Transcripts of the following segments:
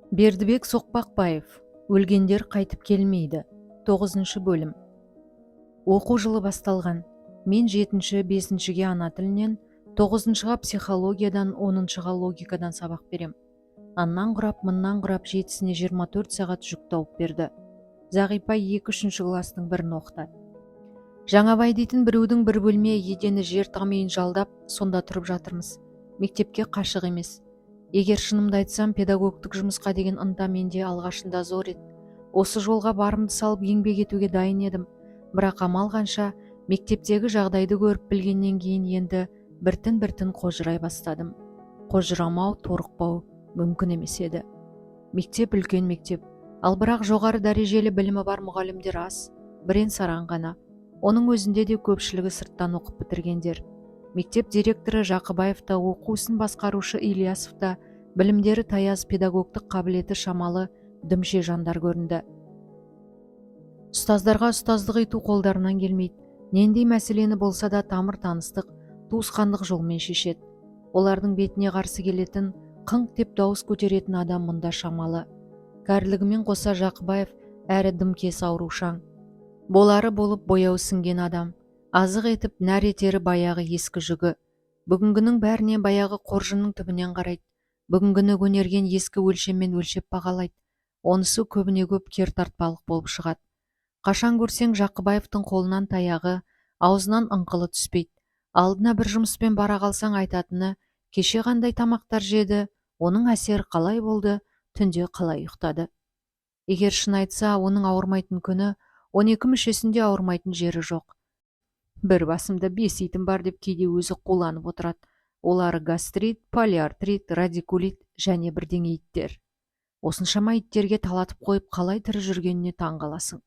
Бердібек Соқпақбаев. Өлгендер қайтып келмейді. 9 бөлім. Оқу жылы басталған. Мен 7-5-ге ана тілінен, 9-ға психологиядан, 10-ға логикадан сабақ берем. Аннан құрап, мыннан құрап 7-сіне 24 сағат жүк тауып берді. Зағипа 2-3 кластың бірін оқытады. Жаңабай дейтін біреудің бір бөлме едені жер тағмейін жалдап, сонда тұрып жатырмыз. Мектепке қашық емес. Егер шынымды айтсам, педагогтық жұмысқа деген ынта менде алғашында зор еді. Осы жолға барымды салып еңбек етуге дайын едім. Бірақ амал қанша, мектептегі жағдайды көріп білгеннен кейін енді біртін қожырай бастадым. Қожырамау, торықпау мүмкін емес еді. Мектеп үлкен мектеп, ал бірақ жоғары дәрежелі білімі бар мұғалімдер аз, бірен-саран ғана. Оның өзінде де көпшілігі сырттан оқып бітіргендер. Мектеп директоры Жақыбаев та, оқу ісін басқарушы Ильясов та білімдері таяз, педагогтық қабілеті шамалы дүмше жандар көрінді. Ұстаздарға ұстаздық ету қолдарынан келмейді. Нендей мәселені болса да тамыр таныстық, туысқандық жолмен шешеді. Олардың бетіне қарсы келетін, қыңқ деп дауыс көтеретін адам мұнда шамалы. Кәрілігімен қоса Жақыбаев әрі дымкес аурушаң. Болары болып бояу сіңген адам. Азық етіп нәр етері баяғы ескі жүгі. Бүгінгінің бәріне баяғы қоржынның түбінен қарайды. Бүгінгіні көнерген ескі өлшеммен өлшеп бағалайды. Онысы көбіне көп кер тартпалық болып шығады. Қашан көрсең Жақыбаевтың қолынан таяғы, аузынан ыңқылы түспейді. Алдына бір жұмыспен бара қалсаң айтатыны, кеше қандай тамақтар жеді, оның әсері қалай болды, түнде қалай ұйықтады. Егер шын айтса, оның ауырмайтын күні, 12 мүшесінде ауырмайтын жері жоқ. Бір басымда 5 итім бар деп кейде өзі қуланып отырады. Олары гастрит, полиартрит, радикулит және бірдеңе иттер. Осыншама иттерге талатып қойып қалай тірі жүргеніне таң қаласың.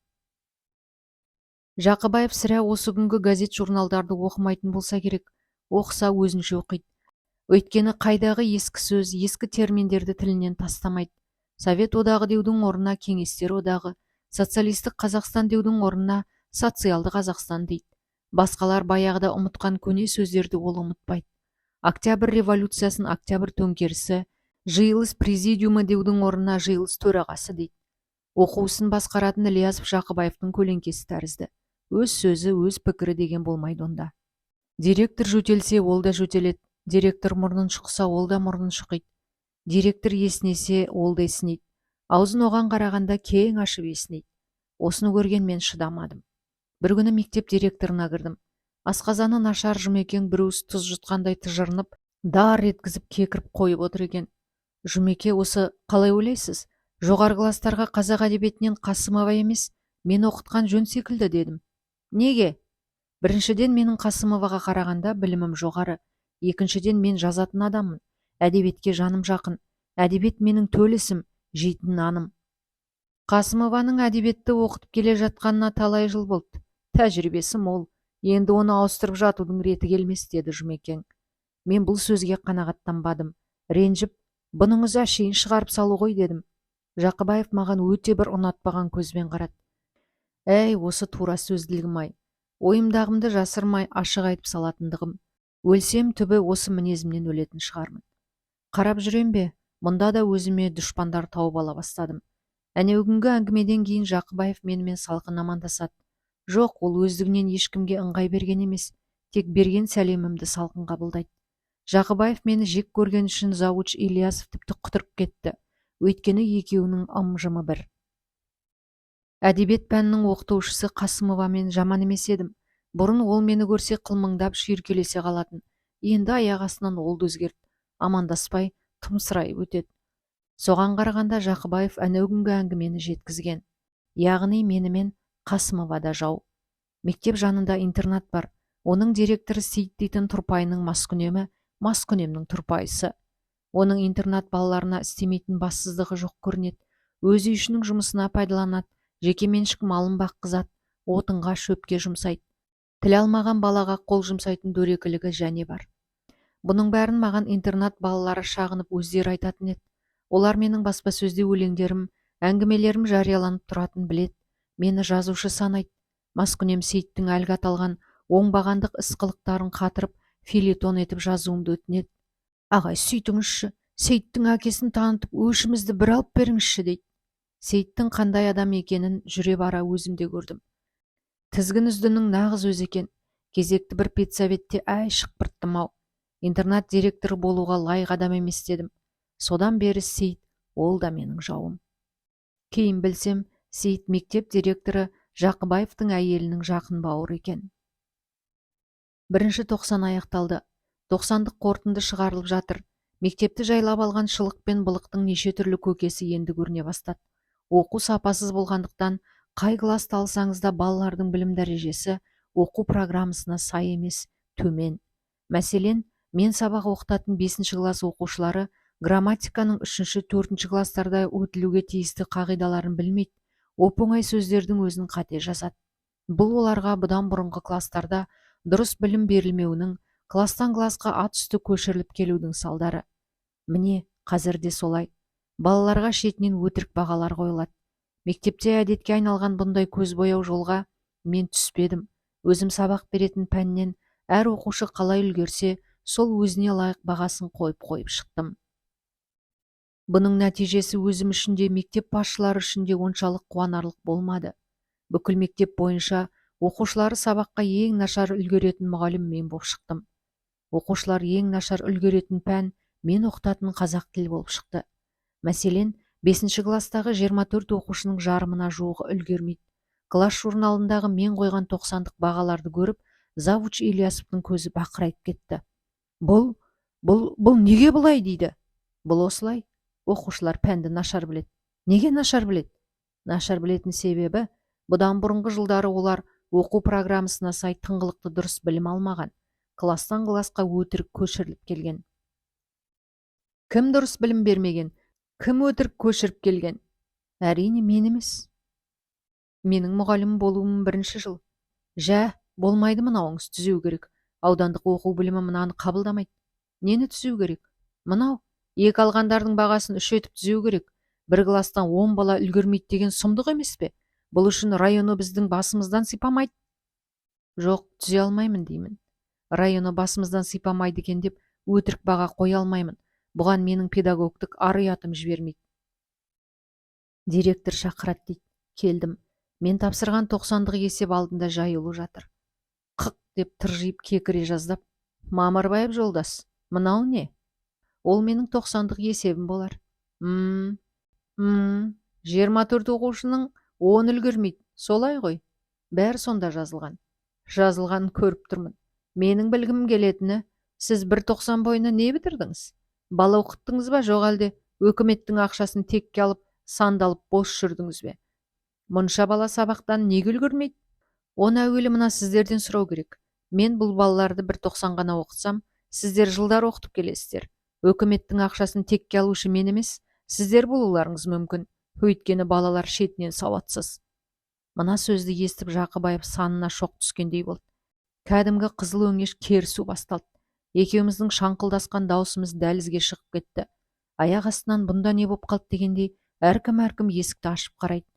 Жақыбаев сірә осы күнгі газет журналдарды оқымайтын болса керек. Оқыса өзінше оқиды. Өйткені қайдағы ескі сөз, ескі терминдерді тілінен тастамайды. Совет одағы деудің орнына кеңестер одағы, социалистік Қазақстан деудің орнына социалды Қазақстан дейді. Басқалар баяғыда ұмытқан көне сөздерді ол ұмытпайды. Октябрь революциясын октябрь төңкерісі, жиылыс президиумы деудің орнына жиылыс төрағасы дейді. Оқу ісін басқаратын Ильясов Жақыбаевтың көлеңкесі тәрізді. Өз сөзі, өз пікірі деген болмайды онда. Директор жөтелсе, ол да жөтеледі. Директор мұрнын шұқса, ол да мұрнын шұқиды. Директор еснесе, ол да еснейді. Аузын оған қарағанда кең ашып еснейді. Осыны көрген мен шыдамадым. Бір күні мектеп директорына кірдім. Асқазаны нашар Жұмекең бір уыс тұз жұтқандай тыжырынып, дар еткізіп кекіріп қойып отыр екен. Жұмеке, осы қалай ойлайсыз? Жоғары кластарға қазақ әдебиетінен Қасымова емес, мен оқытқан жөн секілді дедім. Неге? Біріншіден, менің Қасымоваға қарағанда білімім жоғары. Екіншіден, мен жазатын адаммын. Әдебиетке жаным жақын. Әдебиет менің төл ісім, жейтін наным. Қасымованың әдебиетті оқытып келе жатқанына талай жыл болды. Тәжірибесі мол. Енді оны ауыстырып жатудың реті келмес, деді Жұмекең. Мен бұл сөзге қанағаттанбадым. Ренжіп, бұныңыз әшейін шығарып салу ғой, дедім. Жақыбаев маған өте бір ұнатпаған көзбен қарады. Әй, осы тура сөзділігім-ай. Ойымдағымды жасырмай ашық айтып салатындығым. Өлсем түбі осы мінезімнен өлетін шығармын. Қарап жүрем бе, мұнда да өзіме дұшпандар тауып ала бастадым. Әнеугінгі әңгімеден кейін Жақыбаев менімен салқын амандасады. Жоқ, ол өздігінен ешкімге ыңғай берген емес, тек берген сәлемімді салқын қабылдайды. Жақыбаев мені жек көрген үшін завуч Ильясов тіпті құтырып кетті. Өйткені екеуінің ым-жымы бір. Әдебиет пәнінің оқытушысы Қасымовамен жаман емес едім. Бұрын ол мені көрсе қылмыңдап шүйіркелесе қалатын. Енді аяқ астынан ол да өзгерді. Амандаспай, тымсырайып өтеді. Соған қарағанда Жақыбаев әнеугінгі әңгімені жеткізген. Яғни менімен Қасымова да жау. Мектеп жанында интернат бар. Оның директоры Сейіт дейтін тұрпайының маскүнемі, маскүнемнің тұрпайысы. Оның интернат балаларына істемейтін бассыздығы жоқ көрінеді. Өз үйшінің жұмысына пайдаланады, жекеменшік малын баққызады, отынға, шөпке жұмсайды. Тіл алмаған балаға қол жұмсайтын дөрекілігі және бар. Бұның бәрін маған интернат балалары шағынып өздері айтатын еді. Олар менің баспасөзде өлеңдерім, әңгімелерім жарияланып тұратын білет. Мені жазушы санайды. Маскүнем Сейіттің әлгі аталған оңбағандық іс қылықтарын қатырып, филетон етіп жазуымды өтінеді. Ағай, сөйтіңізші, Сейіттің әкесін танытып өшімізді бір алып беріңізші дейді. Сейіттің қандай адам екенін жүре бара өзім де көрдім. Тізгін үздінің нағыз өзі екен. Кезекті бір педсоветте әй шықпырттым-ау. Интернат директоры болуға лайық адам емес дедім. Содан бері Сейіт, ол да менің жауым. Кейін білсем, Сейіт мектеп директоры Жақыбаевтың әйелінің жақын бауыры екен. 1-90 аяқталды. 90-дық қорытынды шығарылып жатыр. Мектепті жайлап алған шылық пен былықтың неше түрлі көкесі енді көріне бастады. Оқу сапасыз болғандықтан, қай класты алсаңыз да балалардың білім дәрежесі оқу программасына сай емес, төмен. Мәселен, мен сабақ оқытатын 5-ші класс оқушылары грамматиканың 3-4 класстарда өтілуге тиісті қағидаларын білмейді, оп-оңай сөздердің өзін қате жазады. Бұл оларға бұдан бұрынғы класстарда дұрыс білім берілмеуінің, класстан классқа ат үсті көшіріліп келудің салдары. Міне, қазір де солай. Балаларға шетінен өтірік бағалар қойылады. Мектепте әдетке айналған бұндай көз бояу жолға мен түспедім. Өзім сабақ беретін пәннен әр оқушы қалай үлгерсе, сол өзіне лайық бағасын қойып шықтым. Бұның нәтижесі өзім үшін де, мектеп басшылары үшін де оншалық қуанарлық болмады. Бүкіл мектеп бойынша оқушылары сабаққа ең нашар үлгеретін мұғалім мен болып шықтым. Оқушылар ең нашар үлгеретін пән мен оқытатын қазақ тілі болып шықты. Мәселен, 5-ші класстағы 24 оқушының жарымына жуығы үлгермейді. Класс журналындағы мен қойған 90-дық бағаларды көріп, завуч Ильясовтың көзі бақырайып кетті. Бұл неге бұлай дейді? Бұл осылай. Оқушылар пәнді нашар біледі. Неге нашар біледі? Нашар білетін себебі, бұдан бұрынғы жылдары олар оқу программасына сай тыңғылықты дұрыс білім алмаған. Класстан классқа өтірік көшіріліп келген. Кім дұрыс білім бермеген? Кім өтірік көшіріп келген? Әрине мен емес. Менің мұғалім болуым 1-ші жыл. Жә, болмайды, мынауыңыз түзеу керек. Аудандық оқу білімі мынаны қабылдамайды. Нені түзеу керек? Мынау, 2 алғандардың бағасын 3 етіп түзеу керек. Бір класстан 10 бала үлгермейді деген сұмдық емес пе? Бұл үшін районы біздің басымыздан сипамайды. Жоқ, түзе алмаймын деймін. Районы басымыздан сипамайды екен деп өтірік баға қоя алмаймын. Бұған менің педагогтық ар-ұятым жібермейді. Директор шақырады дейді. Келдім. Мен тапсырған 90-дық есеп алдында жайылу жатыр. Қық деп тыржиып кекіре жаздап, Мамырбаев жолдас, мынау не? Ол менің 90-дық есебім болар. 24 оқушының 10 үлгермейді, солай ғой. Бәрі сонда жазылған. Жазылғанын көріп тұрмын. Менің білгім келетіні, сіз 1.90 бойына не бітірдіңіз? Бала оқыттыңыз ба, жоқ әлде өкіметтің ақшасын текке алып, сандалып бос жүрдіңіз бе? Мұнша бала сабақтан неге үлгермейді? Оны әуелі мына сіздерден сұрау керек. Мен бұл балаларды 1.90 ғана оқытсам, сіздер жылдар оқытып келесіздер. Өкіметтің ақшасын текке алушы мен емес, сіздер болуларыңыз мүмкін. Өйткені балалар шетінен сауатсыз. Мына сөзді естіп Жақыбаев санына шоқ түскендей болды. Кәдімгі қызыл өңеш керісу басталды. Екеуміздің шаңқылдасқан даусымыз дәлізге шығып кетті. Аяқ астынан бұнда не боп қалды дегендей, әркім есікті ашып қарайды.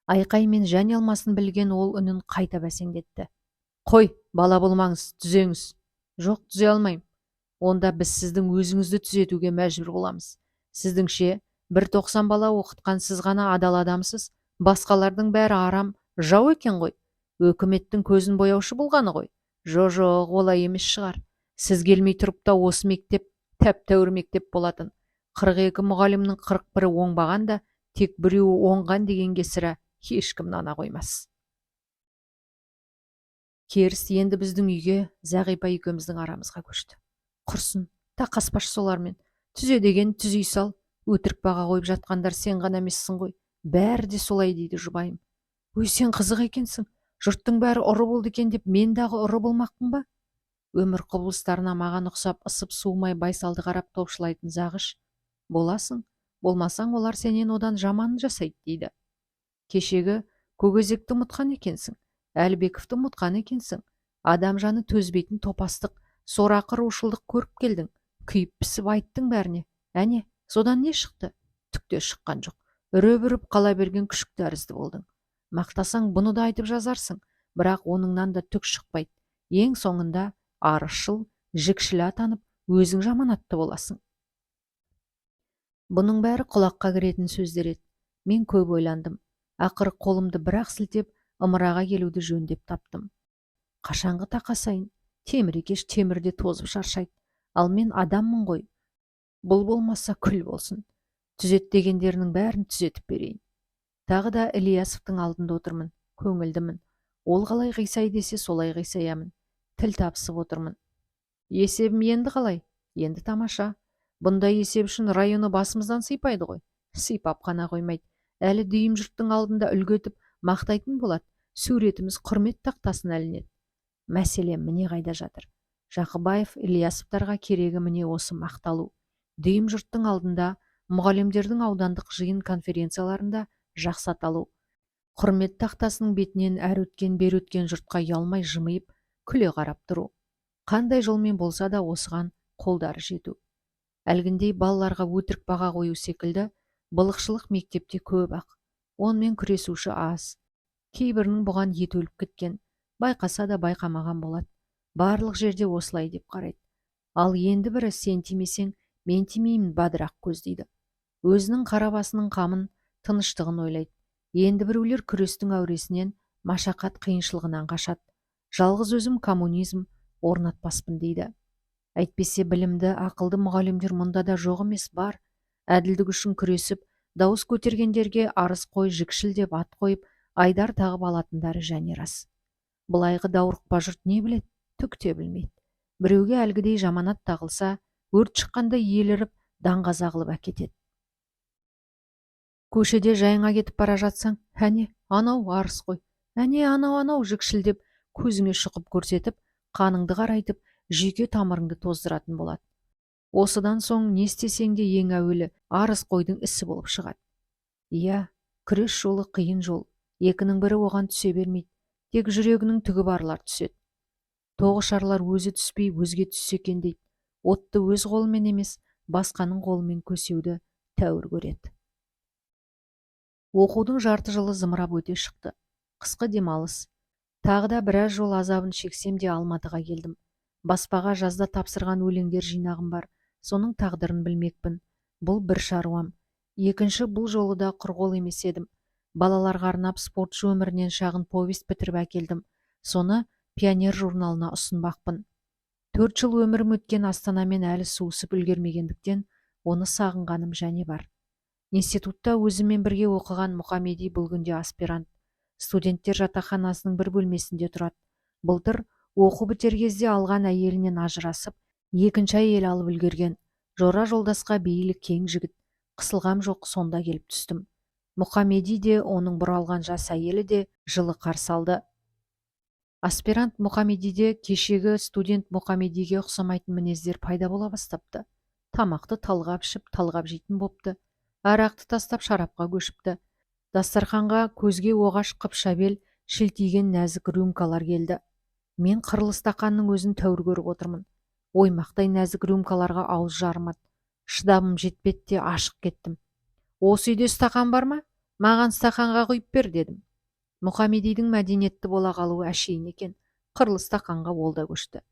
Айқай мен және алмасын білген ол үнін қайта бәсеңдетті. Қой, бала болмаңыз, түзеңіз. Жоқ, түзе алмайым. Онда біз сіздің өзіңізді түзетуге мәжбүр боламыз. Сіздіңше, 1.90 бала оқытқан сіз ғана адал адамсыз, басқалардың бәрі арам, жау екен ғой. Өкіметтің көзін бояушы болғаны ғой. Жоқ, олай емес шығар. Сіз келмей тұрып та осы мектеп тәп-тәуір мектеп болатын. 42 мұғалімнің 41-і оңбаған да, тек біреуі оңған дегенге сірә ешкім нана қоймас. Керіс енді біздің үйге Зағипа екеуміздің арамызға көшті. Құрсын, тақаспаш солармен. Түзе деген түзей сал. Өтірік баға қойып жатқандар сен ғана емессің ғой. Бәрі де солай дейді жұбайым. Өй, сен қызық екенсің. Жұрттың бәрі ұры болды екен деп мен дағы ұры болмақпын ба? Өмір құбылыстарына маған ұқсап ысып суымай байсалды қарап топшылайтын Зағыш. Боласың, болмасаң олар сенен одан жаман жасайды дейді. Кешегі Көкөзекті ұмытқан екенсің. Әлбековті ұмытқан екенсің. Адам жаны төзбейтін топастық, сорақы рушылдық көріп келдің. Күйіп пісіп айттың бәріне. Әне, содан не шықты? Түкте шыққан жоқ. Үріп қала берген күшік тәрізді болдың. Мақтасаң бұны да айтып жазарсың, бірақ оныңнан да түк шықпайды. Ең соңында арышыл, жікшіл атанып, өзің жаманатты боласың. Бұның бәрі құлаққа кіретін сөздер еді. Мен көп ойландым. Ақыры қолымды бір-ақ сілтеп, ымыраға келуді жөн деп таптым. Қашанғы тақасайын, темір екеш темірде тозып шаршайды. Ал мен адаммын ғой. Бұл болмаса күл болсын. Түзет дегендерінің бәрін түзетіп берейін. Тағы да Ілиясовтың алдында отырмын, көңілдімін. Ол қалай қисай десе солай қисаямын. Тіл табысып отырмын. Есебім енді қалай? Енді тамаша. Бұндай есеп үшін районы басымыздан сыйпайды ғой. Сыйпап қана қоймайды. Әлі дүйім жұрттың алдында үлгі етіп мақтайтын болады. Суретіміз құрмет тақтасына ілінеді. Мәселе міне қайда жатыр. Жақыбаев Ілиясовтарға керегі міне осы мақталу. Дүйім жұрттың алдында, мұғалімдердің аудандық жиын конференцияларында жақсы аталу. Құрмет тақтасының бетінен әр өткен бер өткен жұртқа ұялмай жымиып, күле қарап тұру. Қандай жолмен болса да осыған қолдары жету. Әлгіндей балаларға өтірік баға қою секілді, былықшылық мектепте көп ақ. Онымен күресуші аз. Кейбірінің бұған еті өліп кеткен, байқаса да байқамаған болады. Барлық жерде осылай деп қарайды. Ал енді бірі сен тимесең, мен тимеймін бадырақ көздейді. Өзінің қарабасының қамын, тыныштығын ойлайды. Енді біреулер күрестің әуресінен, машақат қиыншылығынан қашады. Жалғыз өзім коммунизм орнатпаспын дейді. Әйтпесе білімді, ақылды мұғалімдер мұнда да жоқ емес, бар. Әділдік үшін күресіп, дауыс көтергендерге арыз қой, жікшіл деп ат қойып, айдар тағып алатындары және рас. Былайғы даурықпа жұрт не біледі? Түк те білмейді. Біреуге әлгідей жаманат тағылса, өрт шыққанда еліріп, даңғаза қылып әкетеді. Көшеде жайыңа кетіп бара жатсаң, әне, анау арыз қой, әне, анау жікшілдеп, көзіңе шұқып көрсетіп, қаныңды қарайтып, жүйке тамырыңды тоздыратын болады. Осыдан соң не істесең де ең әуелі арыз қойдың ісі болып шығады. Иә, күрес жолы қиын жол, екінің бірі оған түсе бермейді, тек жүрегінің түгі барлар түседі. Тоғышарлар өзі түспей өзге түссе екен дейді. Отты өз қолымен емес, басқаның қолымен көсеуді тәуір көреді. Оқудың жарты жылы зымырап өте шықты. Қысқы демалыс. Тағы да біраз жол азабын шексем де Алматыға келдім. Баспаға жазда тапсырған өлеңдер жинағым бар. Соның тағдырын білмекпін. Бұл бір шаруам. Екінші, бұл жолы да құр қол емес едім. Балаларға арнап спортшы өмірінен шағын повесть бітіріп әкелдім. Соны Пионер журналына ұсынбақпын. 4 жыл өмірім өткен Астанамен әлі суысып үлгермегендіктен оны сағынғаным және бар. Институтта өзімен бірге оқыған Мұхамеди бұл күнде аспирант. Студенттер жатақханасының бір бөлмесінде тұрады. Былтыр оқу бітер кезде алған әйелінен ажырасып, екінші әйел алып үлгерген. Жора жолдасқа бейілі кең жігіт. Қысылғам жоқ, сонда келіп түстім. Мұхамеди де, оның бұралған жас әйелі де жылы қарсы алды. Аспирант Мұхамедиде кешегі студент Мұхамедиге ұқсамайтын мінездер пайда бола бастапты. Тамақты талғап ішіп, талғап жейтін бопты. Арақты тастап шарапқа көшіпті. Дастарханға көзге оғаш қыпшабел шілтиген нәзік рюмкалар келді. Мен қырлы стақанның өзін тәуір көріп отырмын. Оймақтай нәзік рюмкаларға ауыз жарымады. Шыдамым жетпеді де ашық кеттім. Осы үйде стақан бар ма? Маған стақанға құйып бер дедім. Мұхамедидің мәдениетті бола қалуы әшейін екен. Қырлы стақанға ол да көшті.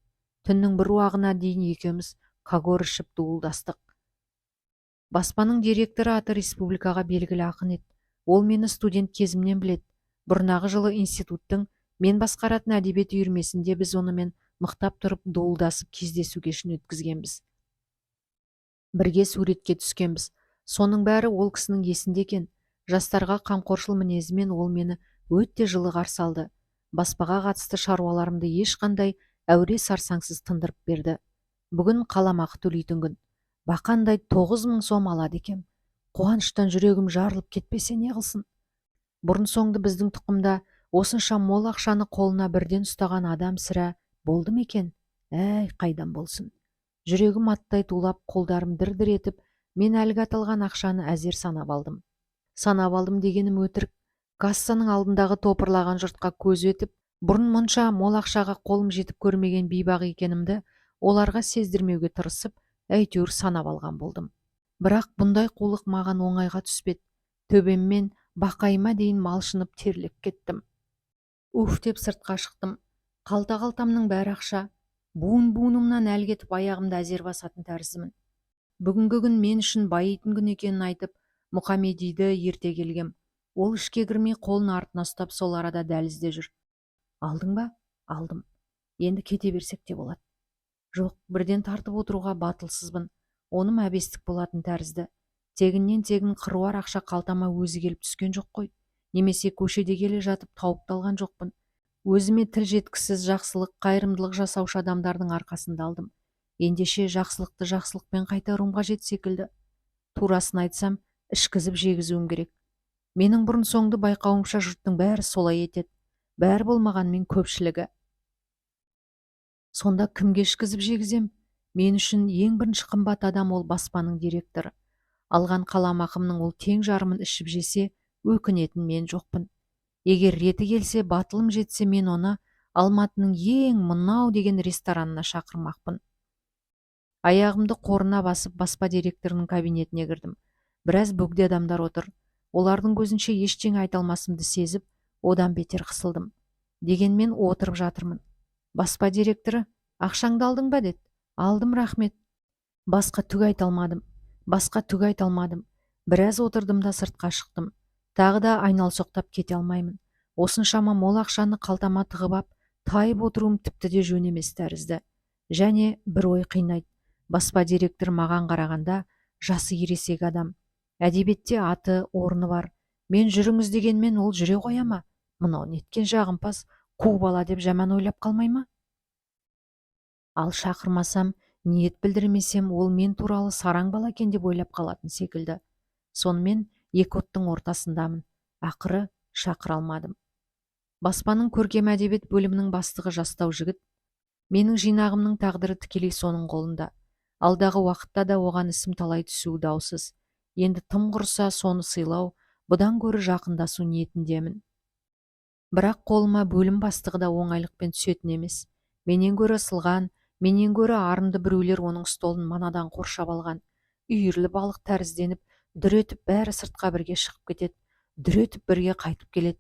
Түннің бір уағына дейін екеуміз кагор ішіп дуылдастық. Баспаның директоры аты республикаға белгілі ақын еді. Ол мені студент кезімнен біледі. Бұрнағы жылы институттың мен басқаратын әдебиет үйірмесінде біз онымен мықтап тұрып дуылдасып кездесу кешін өткізгенбіз. Бірге суретке түскенбіз. Соның бәрі ол кісінің есінде екен. Жастарға қамқоршыл мінезімен ол мені өте жылы қарсы алды. Баспаға қатысты шаруаларымды ешқандай әуре сарсаңсыз тындырып берді. Бүгін қаламақы төлейтін күн. Бақандай 9.000 сом алады екем. Қуаныштан жүрегім жарылып кетпесе не қылсын? Бұрын соңды біздің тұқымда осынша мол ақшаны қолына бірден ұстаған адам сірә болды ма екен? Әй, қайдан болсын. Жүрегім аттай тулап, қолдарым дір-дір етіп, мен әлгі аталған ақшаны әзер санап алдым. Санап алдым дегенім өтірік. Кассаның алдындағы топырлаған жұртқа көз етіп, бұрын мұнша мол ақшаға қолым жетіп көрмеген бейбақ екенімді оларға сездірмеуге тырысып, әйтеуір санап алған болдым. Бірақ бұндай қулық маған оңайға түспеді. Төбеммен бақайыма дейін малшынып терлеп кеттім. Уф деп сыртқа шықтым. Қалта-қалтамның бәрі ақша. Буын-буынымнан әл кетіп аяғымды әзер басатын тәріздімін. Бүгінгі күн мен үшін байитын күн екенін айтып, Мұхамедиді ерте келгем. Ол ішке кірмей қолын артына ұстап сол арада дәлізде жүр. Алдың ба? Алдым. Енді кете берсек те болады. Жоқ, бірден тартып отыруға батылсызбын. Оным әбестік болатын тәрізді. Тегіннен тегін қыруар ақша қалтама өзі келіп түскен жоқ қой. Немесе көшеде келе жатып тауып талған жоқпын. Өзіме тіл жеткісіз жақсылық, қайырымдылық жасаушы адамдардың арқасында алдым. Ендеше жақсылықты жақсылықпен қайтаруым қажет секілді. Турасын айтсам, ішкізіп жегізуім керек. Менің бұрын соңды байқауымша жұрттың бәрі солай етеді. Бәрі болмағанмен көпшілігі. Сонда кімге ішкізіп жегізем? Мен үшін ең бірінші қымбат адам ол баспаның директоры. Алған қаламақымның ол тең жарымын ішіп жесе, өкінетін мен жоқпын. Егер реті келсе, батылым жетсе, мен оны Алматының ең мынау деген ресторанына шақырмақпын. Аяғымды қорына басып, баспа директорының кабинетіне кірдім. Біраз бөгде адамдар отыр. Олардың көзінше ештеңе айта алмасымды сезіп, одан бетер қысылдым. Дегенмен отырып жатырмын. Баспа директоры, ақшаңды алдың ба деді. Алдым, рахмет. Басқа түк айта алмадым. Біраз отырдым да сыртқа шықтым. Тағы да айналсоқтап кете алмаймын. Осыншама мол ақшаны қалтама тығып ап, тайып отыруым тіпті де жөн емес тәрізді. Және бір ой қинайды. Баспа директор маған қарағанда жасы ересек адам. Әдебиетте аты, орны бар. Мен жүріңіз дегенмен ол жүре қоя ма? Мынау неткен жағымпаз, қу бала деп жаман ойлап қалмай ма? Ал шақырмасам, ниет білдірмесем, ол мен туралы сараң бала екен деп ойлап қалатын секілді. Сонымен екі оттың ортасындамын. Ақыры шақыра алмадым. Баспаның көркем әдебиет бөлімінің бастығы жастау жігіт. Менің жинағымның тағдыры тікелей соның қолында. Алдағы уақытта да оған ісім талай түсуі даусыз. Енді тым құрса соны сыйлау, бұдан гөрі жақындасу ниетіндемін. Бірақ қолыма бөлім бастығы да оңайлықпен түсетін емес. Менен гөрі ысылған, менен гөрі арынды біреулер оның столын манадан қоршап алған. Үйірлі балық тәрізденіп, дүр етіп бәрі сыртқа бірге шығып кетеді, дүр етіп бірге қайтып келеді.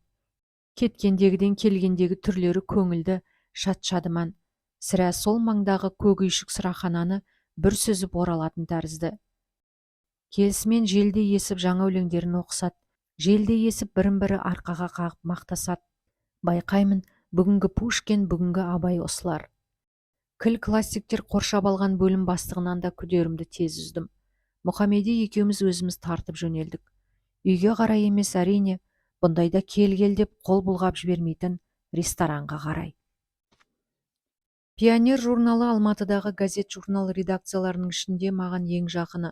Кеткендегіден келгендегі түрлері көңілді, шат-шадыман. Сірә сол маңдағы көк үйшік сырахананы бір сүзіп оралатын тәрізді. Келісімен желдей есіп жаңа өлеңдерін оқысады, желдей есіп бірін-бірі арқаға қағып мақтасады. Байқаймын, бүгінгі Пушкин, бүгінгі Абай осылар. Кіл классиктер қоршап алған бөлім бастығынан да күдерімді тез үздім. Мұхамеди екеуміз өзіміз тартып жөнелдік. Үйге қарай емес, әрине, бұндайда кел деп қол бұлғап жібермейтін ресторанға қарай. Пионер журналы Алматыдағы газет-журнал редакцияларының ішінде маған ең жақыны.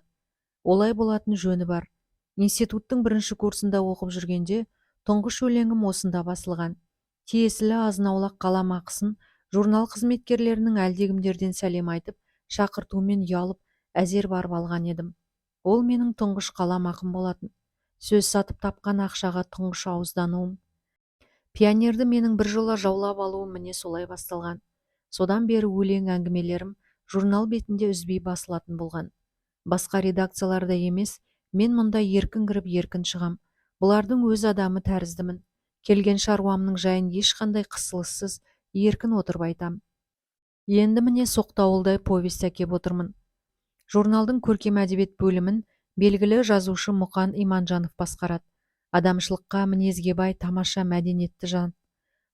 Олай болатын жөні бар. Институттың бірінші курсында оқып жүргенде тұңғыш өлеңім осында басылған. Тиесілі азынаулақ қаламақысын журнал қызметкерлерінің әлдегімдерден сәлем айтып, шақыртумен ұялып, әзер барып алған едім. Ол менің тұңғыш қаламақым болатын. Сөз сатып тапқан ақшаға тұңғыш ауыздануым. Пионерді менің бір жола жаулап алуым міне солай басталған. Содан бері өлең әңгімелерім журнал бетінде үзбей басылатын болған. Басқа редакцияларда емес, мен мұнда еркін кіріп еркін шығам. Бұлардың өз адамы тәріздімін. Келген шаруамның жайын ешқандай қысылыссыз еркін отырып айтам. Енді міне соқтауылдай повесть әкеп отырмын. Журналдың көркем әдебиет бөлімін белгілі жазушы Мұқан Иманжанов басқарады. Адамшылыққа, мінезге бай, тамаша, мәдениетті жан.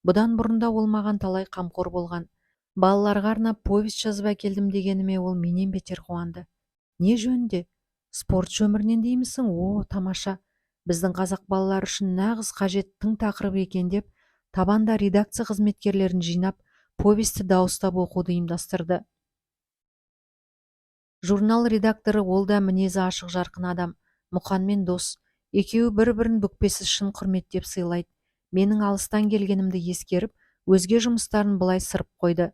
Бұдан бұрында ол маған талай қамқор болған. Балаларға арнап повесть жазып әкелдім дегеніме ол менен бетер қуанды. Не жөнде? Спорт өмірінен деймісің? О, тамаша. Біздің қазақ балалары үшін нағыз қажет тың тақырып екен деп, табанда редакция қызметкерлерін жинап, повесті дауыстап оқуды ұйымдастырды. Журнал редакторы ол да мінезі ашық жарқын адам, Мұқанмен дос. Екеуі бір-бірін бүкпесіз шын құрметтеп сыйлайды. Менің алыстан келгенімді ескеріп, өзге жұмыстарын былай сырып қойды.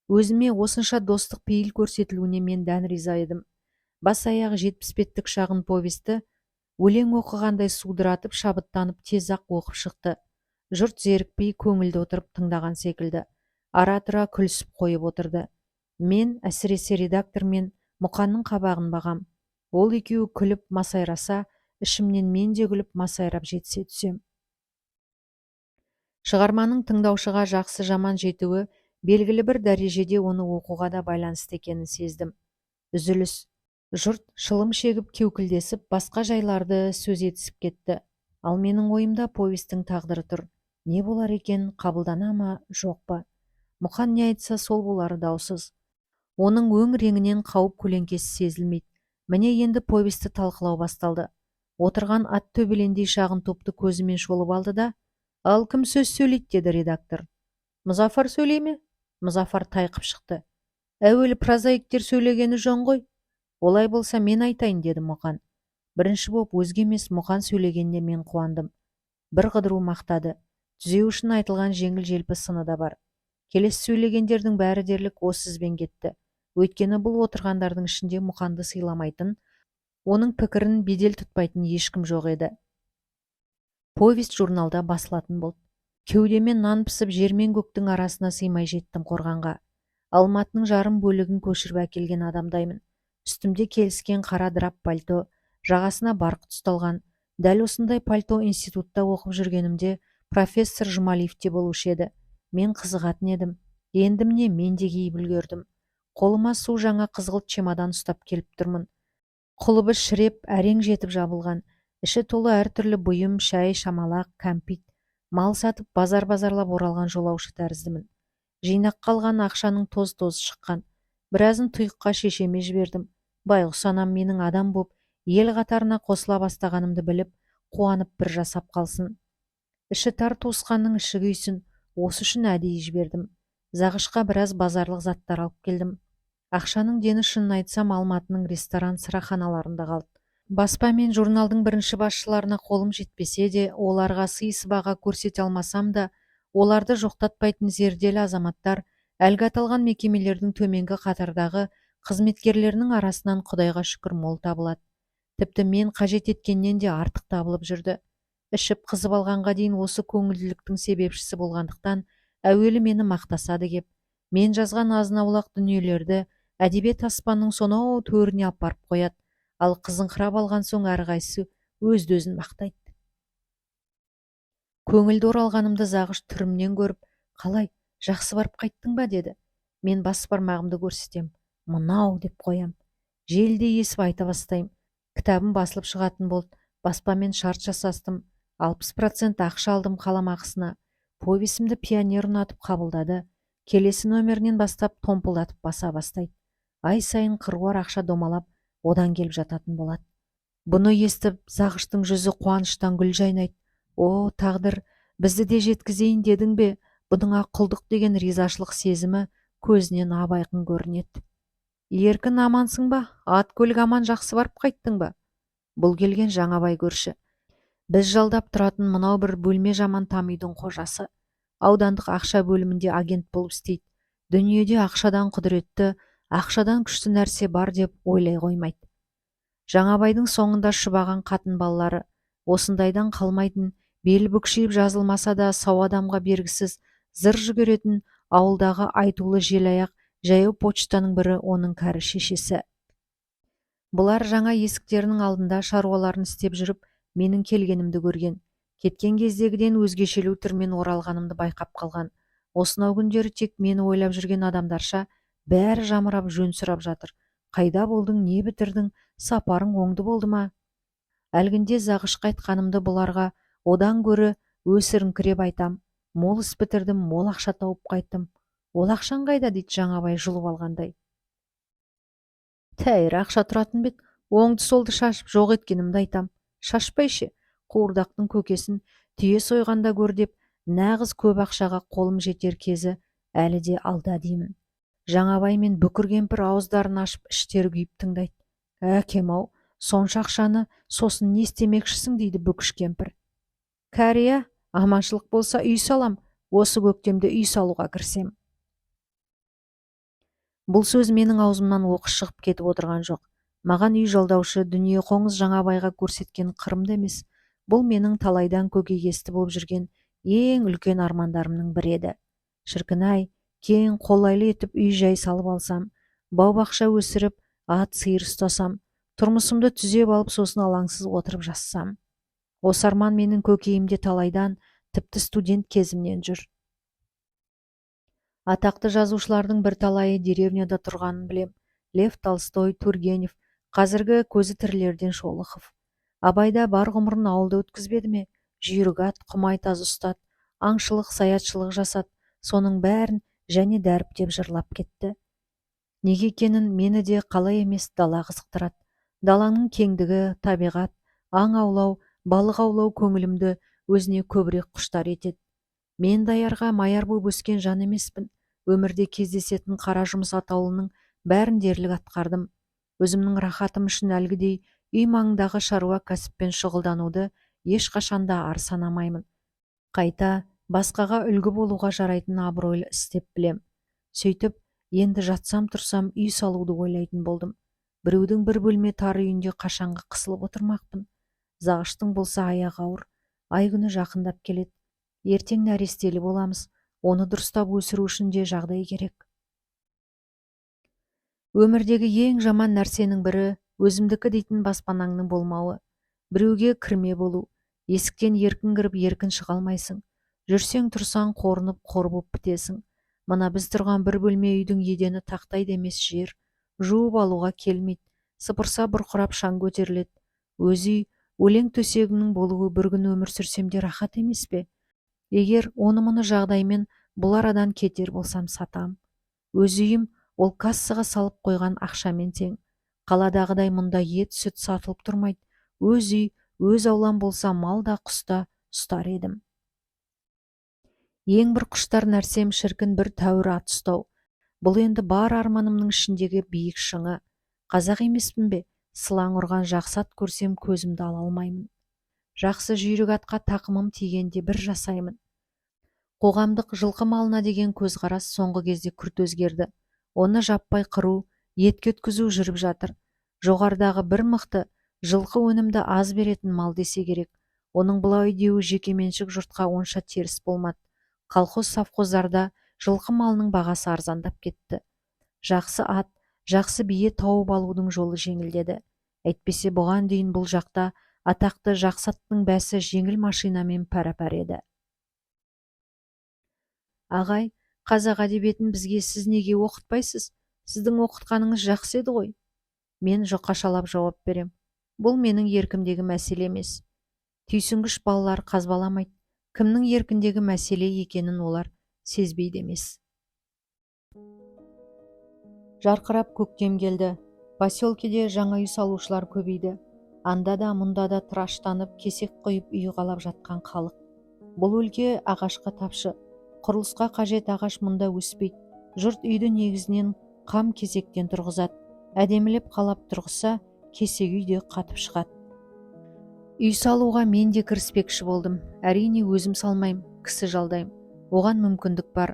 Өзіме осынша достық пейіл көрсетілуіне мен дән риза едім. Бас аяғы 70 беттік шағын повесті өлең оқығандай судыратып, шабыттанып, тез-ақ оқып шықты. Жұрт зерікпей көңілді отырып тыңдаған секілді. Ара-тұра күлісіп қойып отырды. Мен әсіресе редактор мен Мұқанның қабағын бағам. Ол екеуі күліп масайраса, ішімнен мен де күліп масайрап жетсе түсем. Шығарманың тыңдаушыға жақсы жаман жетуі белгілі бір дәрежеде оны оқуға да байланысты екенін сездім. Үзіліс. Жұрт шылым шегіп кеукілдесіп басқа жайларды сөз етісіп кетті. Ал менің ойымда повестің тағдыры тұр. Не болар екен, қабылдана ма, жоқ па? Мұқан не айтса сол болары даусыз. Оның өң реңінен қауіп көлеңкесі сезілмейді. Міне енді повесті талқылау басталды. Отырған ат төбелендей шағын топты көзімен шолып алды да: «Ал кім сөз сөйлейді?» деді редактор. «Мұзафар сөйлей ме?» Мұзафар тайқып шықты. «Әуелі прозаиктер сөйлегені жөн ғой». «Олай болса мен айтайын», деді Мұқан. Бірінші боп өзге емес Мұқан сөйлегенде мен қуандым. Бір қыдыру мақтады. Түзеу үшін айтылған жеңіл-желпі сыны да бар. Келесі сөйлегендердің бәрі дерлік осы ізбен кетті. Өйткені бұл отырғандардың ішінде Мұқанды сыйламайтын, оның пікірін бедел тұтпайтын ешкім жоқ еді. Повест журналда басылатын болды. Кеудемен нан пісіп жер мен көктің арасына сыймай жеттім қорғанға. Алматының жарым бөлігін көшіріп әкелген адамдаймын. Үстімде келіскен қара драп пальто, жағасына барқыт ұсталған. Дәл осындай пальто институтта оқып жүргенімде профессор Жұмалиев те болушы еді. Мен қызығатын едім. Енді міне мен де киіп үлгердім. Қолыма су жаңа қызғылт чемодан ұстап келіп тұрмын. Құлыбы шіреп, әрең жетіп жабылған. Іші толы әртүрлі бұйым, шай, шамалақ, кәмпит. Мал сатып базар-базарлап оралған жолаушы тәріздімін. Жинақ қалған ақшаның тоз-тозы шыққан. Біразын тұйыққа шешеме жібердім. Байғұс анам менің адам боп, ел қатарына қосыла бастағанымды біліп, қуанып бір жасап қалсын. Іші тар туысқанның іші күйсін, осы үшін әдейі жібердім. Зағышқа біраз базарлық заттар алып келдім. Ақшаның дені шынын айтсам Алматының ресторан сыраханаларында қалды. Баспа мен журналдың бірінші басшыларына қолым жетпесе де, оларға сый-сыбаға көрсете алмасам да, оларды жоқтатпайтын зерделі азаматтар әлгі аталған мекемелердің төменгі қатардағы қызметкерлерінің арасынан Құдайға шүкір мол табылады. Тіпті мен қажет еткеннен де артық табылып жүрді. Ішіп қызып алғанға дейін осы көңілділіктің себепшісі болғандықтан әуелі мені мақтасады кеп, мен жазған азын-аулақ дүниелерді әдебиет аспанның сонау төріне апарып қояды, ал қызыңқырап алған соң әрқайсысы өзді-өзін мақтайды. Көңілді оралғанымды Зағыш түрімнен көріп: «Қалай, жақсы барып қайттың ба?» деді. Мен бас бармағымды көрсетем. «Мынау» деп қоям. Желдей есіп айта бастайым. Кітабым басылып шығатын болды. Баспамен шарт жасастым. 60% ақша алдым қаламақысына. Повесімді пионер ұнатып қабылдады. Келесі номерінен бастап томпылдатып баса бастайды. Ай сайын қыруар ақша домалап, одан келіп жататын болады. Бұны естіп, Зағыштың жүзі қуаныштан гүл жайнайды. «О, тағдыр, бізді де жеткізейін дедің бе?» Бұныңа құлдық деген ризашылық сезімі көзінен ап-айқын көрінеді. «Еркін, амансың ба? Ат көлік аман жақсы барып қайттың ба?» Бұл келген Жаңабай көрші. Біз жалдап тұратын мынау бір бөлме жаман там үйдің қожасы. Аудандық ақша бөлімінде агент болып істейді. Дүниеде ақшадан құдіретті, ақшадан күшті нәрсе бар деп ойлай қоймайды. Жаңабайдың соңында шұбаған қатын балалары. Осындайдан қалмайтын, бел бүкшиіп жазылмаса да сау адамға бергісіз зыр жүгеретін ауылдағы айтулы желаяқ жаяу почтаның бірі оның кәрі шешесі. Бұлар жаңа есіктерінің алдында шаруаларын істеп жүріп, менің келгенімді көрген. Кеткен кездегіден өзгешелеу түрмен оралғанымды байқап қалған. Осынау күндері тек мені ойлап жүрген адамдарша бәрі жамырап жөн сұрап жатыр. «Қайда болдың, не бітірдің, сапарың оңды болды ма?» Әлгінде Зағышқа айтқанымды бұларға одан гөрі өсіріңкіреп айтам. Мол іс бітірдім, мол ақша тауып қайттым. «Ол ақшаң қайда?» дейді Жаңабай жұлып алғандай. «Тәйір ақша тұратын бет, оңды-солды шашып жоқ еткенімді айтам. Шашпайшы, қуырдақтың көкесін түйе сойғанда көр» деп, нағыз көп ақшаға қолым жетер кезі әлі де алда деймін. Жаңабай мен бүкір кемпір ауыздарын ашып іштері күйіп тыңдайды. «Әкем-ау, сонша ақшаны сосын не істемекшісің?» дейді бүкіш кемпір. «Кәрия, аманшылық болса үй салам, осы көктемде үй салуға кірсем». Бұл сөз менің аузымнан оқыс шығып кетіп отырған жоқ. Маған үй жалдаушы дүние қоңыз Жаңабайға көрсеткен қырымды емес, бұл менің талайдан көкейкесті болып жүрген ең үлкен армандарымның бірі еді. Шіркін-ай, кең қолайлы етіп үй жай салып алсам, бау-бақша өсіріп, ат сиыр ұстасам, тұрмысымды түзеп алып сосын алаңсыз отырып жазсам. Осы арман менің көкейімде талайдан, тіпті студент кезімнен жүр. Атақты жазушылардың бір талайы деревняда тұрғанын білем. Лев Толстой, Тургенев, Қазіргі көзі тірілерден Шолохов. Абайда бар ғұмырын ауылда өткізбеді ме? Жүйрік ат, құмай таз ұстады, аңшылық, саятшылық жасады. Соның бәрін және дәріптеп жырлап кетті. Неге екенін мені де қалай емес дала қызықтырады. Даланың кеңдігі, табиғат, аң аулау, балық аулау көңілімді өзіне көбірек құштар етеді. Мен даярға маяр боп өскен жан емеспін. Өмірде кездесетін қара жұмыс атаулының бәрін дерлік атқардым. Өзімнің рахатым үшін әлгідей үй маңындағы шаруа кәсіппен шұғылдануды ешқашанда ар санамаймын. Қайта басқаға үлгі болуға жарайтын абыройлы істеп білем. Сөйтіп, енді жатсам тұрсам үй салуды ойлайтын болдым. Біреудің бір бөлме тар үйінде қашанғы қысылып отырмақпын. Зағыштың болса аяғы ауыр, ай күні жақындап келеді. Ертең нәрестелі боламыз, оны дұрыстап өсіру үшін де жағдай керек. Өмірдегі ең жаман нәрсенің бірі өзімдікі дейтін баспанаңның болмауы. Біреуге кірме болу. Есіктен еркін кіріп, еркін шыға алмайсың. Жүрсең тұрсаң қорынып, қор боп бітесің. Мына біз тұрған бір бөлме үйдің едені тақтайда емес жер. Жуып алуға келмейді. Сыпырса бұрқырап шаң көтеріледі. Өз үй, өлең төсегімнің болуы бір күн өмір сүрсем де рахат емес пе? Егер оны-мұны жағдаймен бұл арадан кетер болсам сатам. Өз үйім ол кассаға салып қойған ақшамен тең. Қаладағыдай мұнда ет, сүт сатылып тұрмайды. Өз үй, өз аулам болса мал да құс та ұстар едім. Ең бір құштар нәрсем шіркін бір тәуір ат ұстау. Бұл енді бар арманымның ішіндегі биік шыңы. Қазақ емеспін бе? Сылаң ұрған жақсы ат көрсем көзімді ала алмаймын. Жақсы жүйрік атқа тақымым тигенде бір жасаймын. Қоғамдық жылқы малына деген көзқарас соңғы кезде күрт өзгерді. Оны жаппай қыру, етке өткізу жүріп жатыр. Жоғарыдағы бір мықты, жылқы өнімді аз беретін мал десе керек. Оның бұлай деуі жекеменшік жұртқа онша теріс болмады. Колхоз-совхоздарда жылқы малының бағасы арзандап кетті. Жақсы ат, жақсы бие тауып алудың жолы жеңілдеді. Әйтпесе бұған дейін бұл жақта атақты жақсы аттың бәсі жеңіл машинамен пәр-пәр еді. Ағай, қазақ әдебиетін бізге сіз неге оқытпайсыз? Сіздің оқытқаныңыз жақсы еді ғой. Мен жұқашалап жауап берем. Бұл менің еркімдегі мәселе емес. Түйсінгіш балалар қазбаламайды. Кімнің еркіндегі мәселе екенін олар сезбейді емес. Жарқырап көктем келді. Поселкеде жаңа үй салушылар көбейді. Анда да мұнда да тыраштанып, кесек қойып үй қалап жатқан халық. Бұл өлке ағашқа тапшы. Құрылысқа қажет ағаш мұнда өспейді. Жұрт үйді негізінен қам кесектен тұрғызады. Әдемілеп қалап тұрғызса, кесек үйде қатып шығады. Үй салуға мен де кіріспекші болдым. Әрине өзім салмайым, кісі жалдайым. Оған мүмкіндік бар.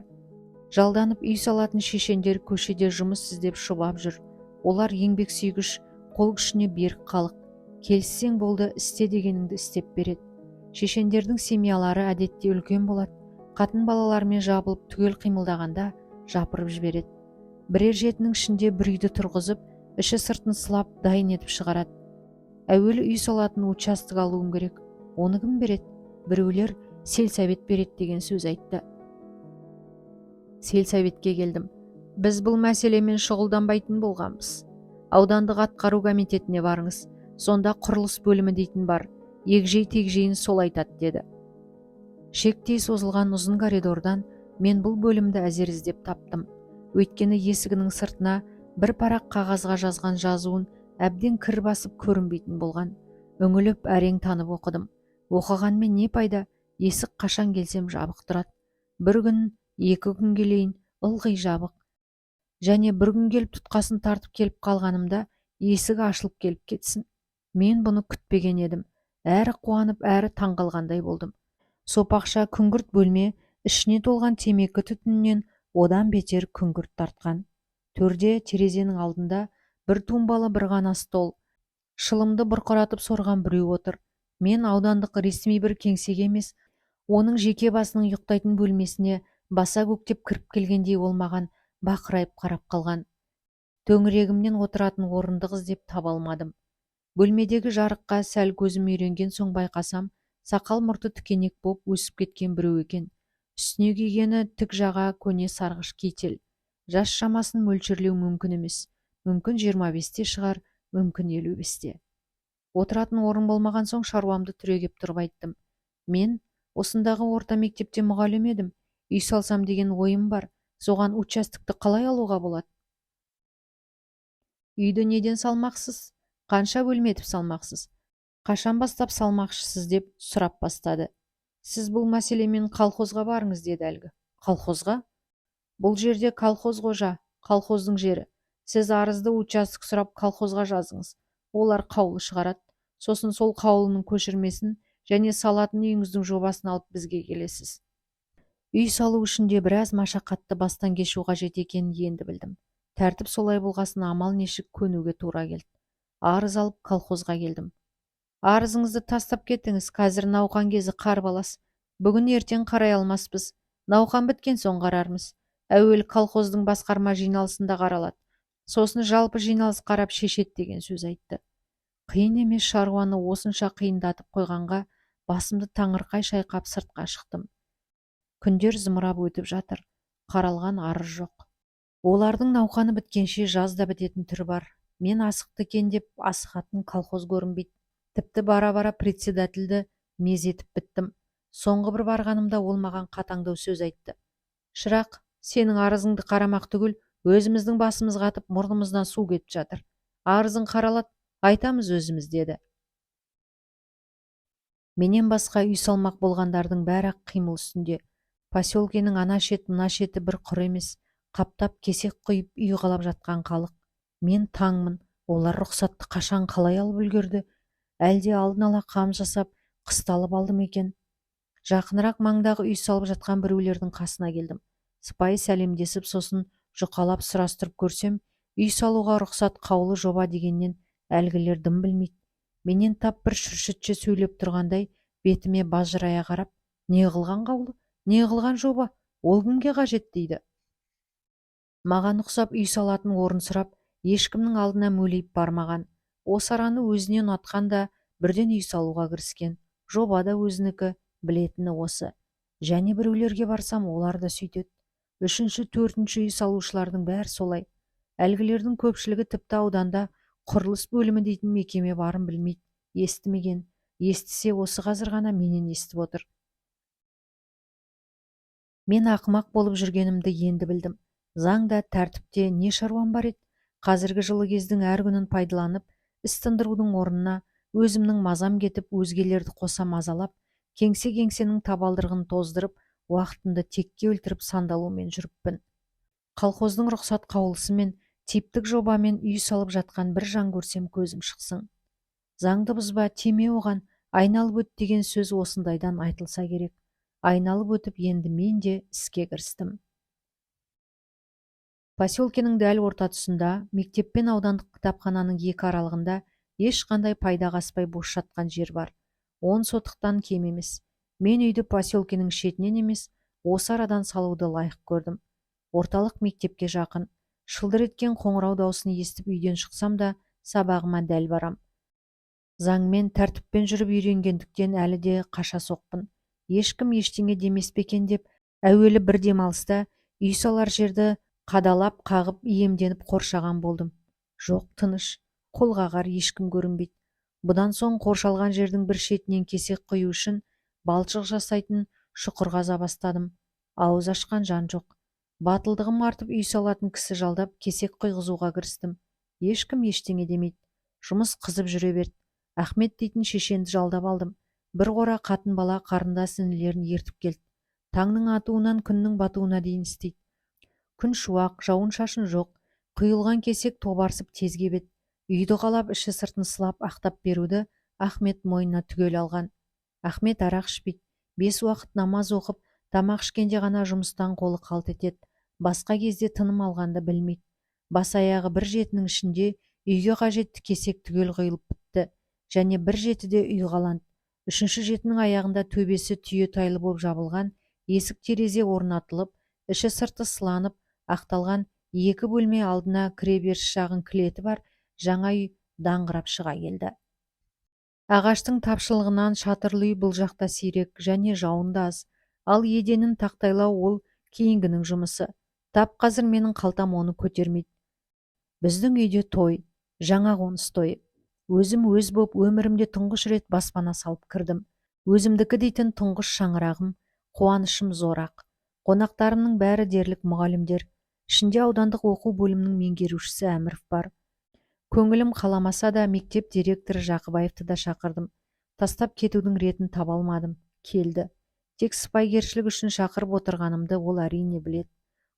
Жалданып үй салатын шешендер көшеде жұмыс іздеп шұбап жүр. Олар еңбек сүйгіш, қол күшіне берік халық. Келіссең болды, істе дегеніңді істеп береді. Шешендердің семьялары әдетте үлкен болады. Қатын балалармен жабылып түгел қимылдағанда жапырып жібереді. Бірер жетінің ішінде бір үйді тұрғызып, іші сыртын сылап дайын етіп шығарады. Әуелі үй салатын участок алуым керек. Оны кім береді? Біреулер сельсовет береді деген сөз айтты. Сельсоветке келдім. Біз бұл мәселемен шұғылданбайтын болғанбыз. Аудандық атқару комитетіне барыңыз. Сонда құрылыс бөлімі дейтін бар. Егжей-тегжейін сол айтады деді. Шектей созылған ұзын коридордан мен бұл бөлімді әзер іздеп таптым. Өйткені есігінің сыртына бір парақ қағазға жазған жазуын әбден кір басып көрінбейтін болған. Үңіліп әрең танып оқыдым. Оқығанмен не пайда? Есік қашан келсем жабық тұрады. Бір күн, 2 күн келейін ылғи жабық. Және бір күн келіп тұтқасын тартып келіп қалғанымда есігі ашылып келіп кетсін. Мен бұны күтпеген едім. Әрі қуанып, әрі таңғалғандай болдым. Сопақша күңгірт бөлме ішіне толған темекі түтінінен одан бетер күңгірт тартқан. Төрде терезенің алдында бір тумбалы бір ғана стол. Шылымды бұрқыратып сорған біреу отыр. Мен аудандық ресми бір кеңсеге емес, оның жеке басының ұйықтайтын бөлмесіне баса көктеп кіріп келгендей ол маған бақырайып қарап қалған. Төңірегімнен отыратын орындық іздеп таба алмадым. Бөлмедегі жарыққа сәл көзім үйренген соң байқасам, сақал мұрты тікенек боп өсіп кеткен біреу екен. Үстіне кигені тік жаға көне сарғыш китель. Жас шамасын мөлшерлеу мүмкін емес. Мүмкін 25-те шығар, мүмкін 55-те. Отыратын орын болмаған соң шаруамды түрегеп тұрып айттым. Мен осындағы орта мектепте мұғалім едім. Үй салсам деген ойым бар. Соған участокты қалай алуға болады? Үйді неден салмақсыз? Қанша бөлме етіп салмақсыз? Қашан бастап салмақшысыз деп сұрап бастады. Сіз бұл мәселемен колхозға барыңыз, деді әлгі. Колхозға? Бұл жерде колхоз қожа, колхоздың жері. Сіз арызды участок сұрап колхозға жазыңыз. Олар қаулы шығарады. Сосын сол қаулының көшірмесін және салатын үйіңіздің жобасын алып бізге келесіз. Үй салу үшін де біраз машақатты бастан кешу қажет екенін енді білдім. Тәртіп солай болғасын амал нешік көнуге тура келді. Арыз алып колхозға келдім. Арызыңызды тастап кеттіңіз, қазір науқан кезі, қар балас. Бүгін ертең қарай алмаспыз. Науқан біткен соң қарармыз. Әуелі колхоздың басқарма жиналысында қаралады. Сосын жалпы жиналыс қарап шешет деген сөз айтты. Қиын емес шаруаны осынша қиындатып қойғанға басымды таңырқай шайқап сыртқа шықтым. Күндер зымырап өтіп жатыр. Қаралған арыз жоқ. Олардың науқаны біткенше жаз да бітетін түрі бар. Мен асықты екен деп асығатын колхоз көрінбейді. Тіпті бара-бара председательді мез етіп біттім. Соңғы бір барғанымда ол маған қатаңдау сөз айтты. Шырақ, сенің арызыңды қарамақ түгіл, өзіміздің басымызға атып мұрнымыздан су кетіп жатыр. Арызың қаралады, айтамыз өзіміз, деді. Менен басқа үй салмақ болғандардың бәрі қимыл үстінде. Поселкенің ана шет мына шеті бір құр емес, қаптап кесек құйып үй қалап жатқан халық. Мен таңмын, олар рұқсатты қашан қалай алып үлгерді? Әлде алдын ала қам жасап қысталып алдым екен? Жақынырақ маңдағы үй салып жатқан біреулердің қасына келдім. Сыпайы сәлемдесіп, сосын жұқалап сұрастырып көрсем, үй салуға рұқсат қаулы жоба дегеннен әлгілер дым білмейді. Менен тап бір шүршітші сөйлеп тұрғандай бетіме бажырая қарап, не қылған қаулы, не қылған жоба, ол кімге қажет, дейді. Маған ұқсап үй салатын орын сұрап, ешкімнің алдына мөлейіп бармаған. Осы араны өзіне ұнатқан да бірден үй салуға кіріскен. Жоба да өзінікі, білетіні осы. Және біреулерге барсам, олар да сөйтеді. Үшінші, төртінші үй салушылардың бәрі солай. Әлгілердің көпшілігі тіпті ауданда құрылыс бөлімі дейтін мекеме барын білмейді, естімеген. Естісе осы қазір ғана менен естіп отыр. Мен ақымақ болып жүргенімді енді білдім. Заңда, тәртіпте не шаруам бар еді? Қазіргі жылы кездің әр күнін пайдаланып, іс тындырудың орнына өзімнің мазам кетіп, өзгелерді қоса мазалап, кеңсе-кеңсенің табалдырығын тоздырып, уақытымды текке өлтіріп сандалумен жүріппін. Колхоздың рұқсат қаулысымен, типтік жобамен үй салып жатқан бір жан көрсем көзім шықсын. Заңды бұзба, тиме оған, айналып өт деген сөз осындайдан айтылса керек. Айналып өтіп, енді мен де іске кірістім. Поселкенің дәл орта тұсында, мектеп пен аудандық кітапхананың екі аралығында ешқандай пайдаға аспай бос жатқан жер бар. 10 сотықтан кем емес. Мен үйді поселкенің шетінен емес, осы арадан салуды лайық көрдім. Орталық мектепке жақын. Шылдыр еткен қоңырау даусын естіп үйден шықсам да, сабағыма дәл барам. Заңмен, тәртіппен жүріп үйренгендіктен әлі де қаша соқпын. Ешкім ештеңе демес пе екен деп, әуелі бір демалыста үй салар жерді қадалап, қағып, иемденіп қоршаған болдым. Жоқ, тыныш, қолғағар ешкім көрінбейді. Бұдан соң қоршалған жердің бір шетінен кесек құю үшін балшық жасайтын шұқыр қаза бастадым. Ауыз ашқан жан жоқ. Батылдығым артып, үй салатын кісі жалдап, кесек құйғызуға кірістім. Ешкім ештеңе демейді. Жұмыс қызып жүре берді. Ахмет дейтін шешенді жалдап алдым. Бір қора қатын бала қарындас інілерін ертіп келді. Таңның атуынан күннің батуына дейін істейді. Күн шуақ, жауын шашын жоқ. Құйылған кесек тобарсып тезге бет. Үйді қалап, іші сыртын сылап ақтап беруді Ахмет мойнына түгел алған. Ахмет арақ ішпейді. 5 уақыт намаз оқып, тамақ ішкенде ғана жұмыстан қолы қалт етеді. Басқа кезде тыным алғанды білмейді. Бас аяғы бір жетінің ішінде үйге қажетті кесек түгел құйылып бітті. Және бір жетіде үй қаланды. Үшінші жетінің аяғында төбесі түйе тайлы болып жабылған, есік терезе орнатылып, іші сырты сыланып, ақталған 2 бөлме алдына кіреберіс жағын кілеті бар жаңа үй даңғырап шыға келді. Ағаштың тапшылығынан шатырлы үй бұл жақта сирек және жауында аз, ал еденін тақтайлау ол кейінгінің жұмысы. Тап қазір менің қалтам оны көтермейді. Біздің үйде той, Жаңа қоныс тойы. Өзім өз боп өмірімде тұңғыш рет баспана салып кірдім. Өзімдікі дейтін тұңғыш шаңырағым, қуанышым зор-ақ. Қонақтарымның бәрі дерлік мұғалімдер. Ішінде аудандық оқу бөлімінің меңгерушісі Әміров бар. Көңілім қаламаса да мектеп директоры Жақыбаевты да шақырдым. Тастап кетудің ретін таба алмадым. Келді. Тек сыпайгершілік үшін шақырып отырғанымды ол әрине білет.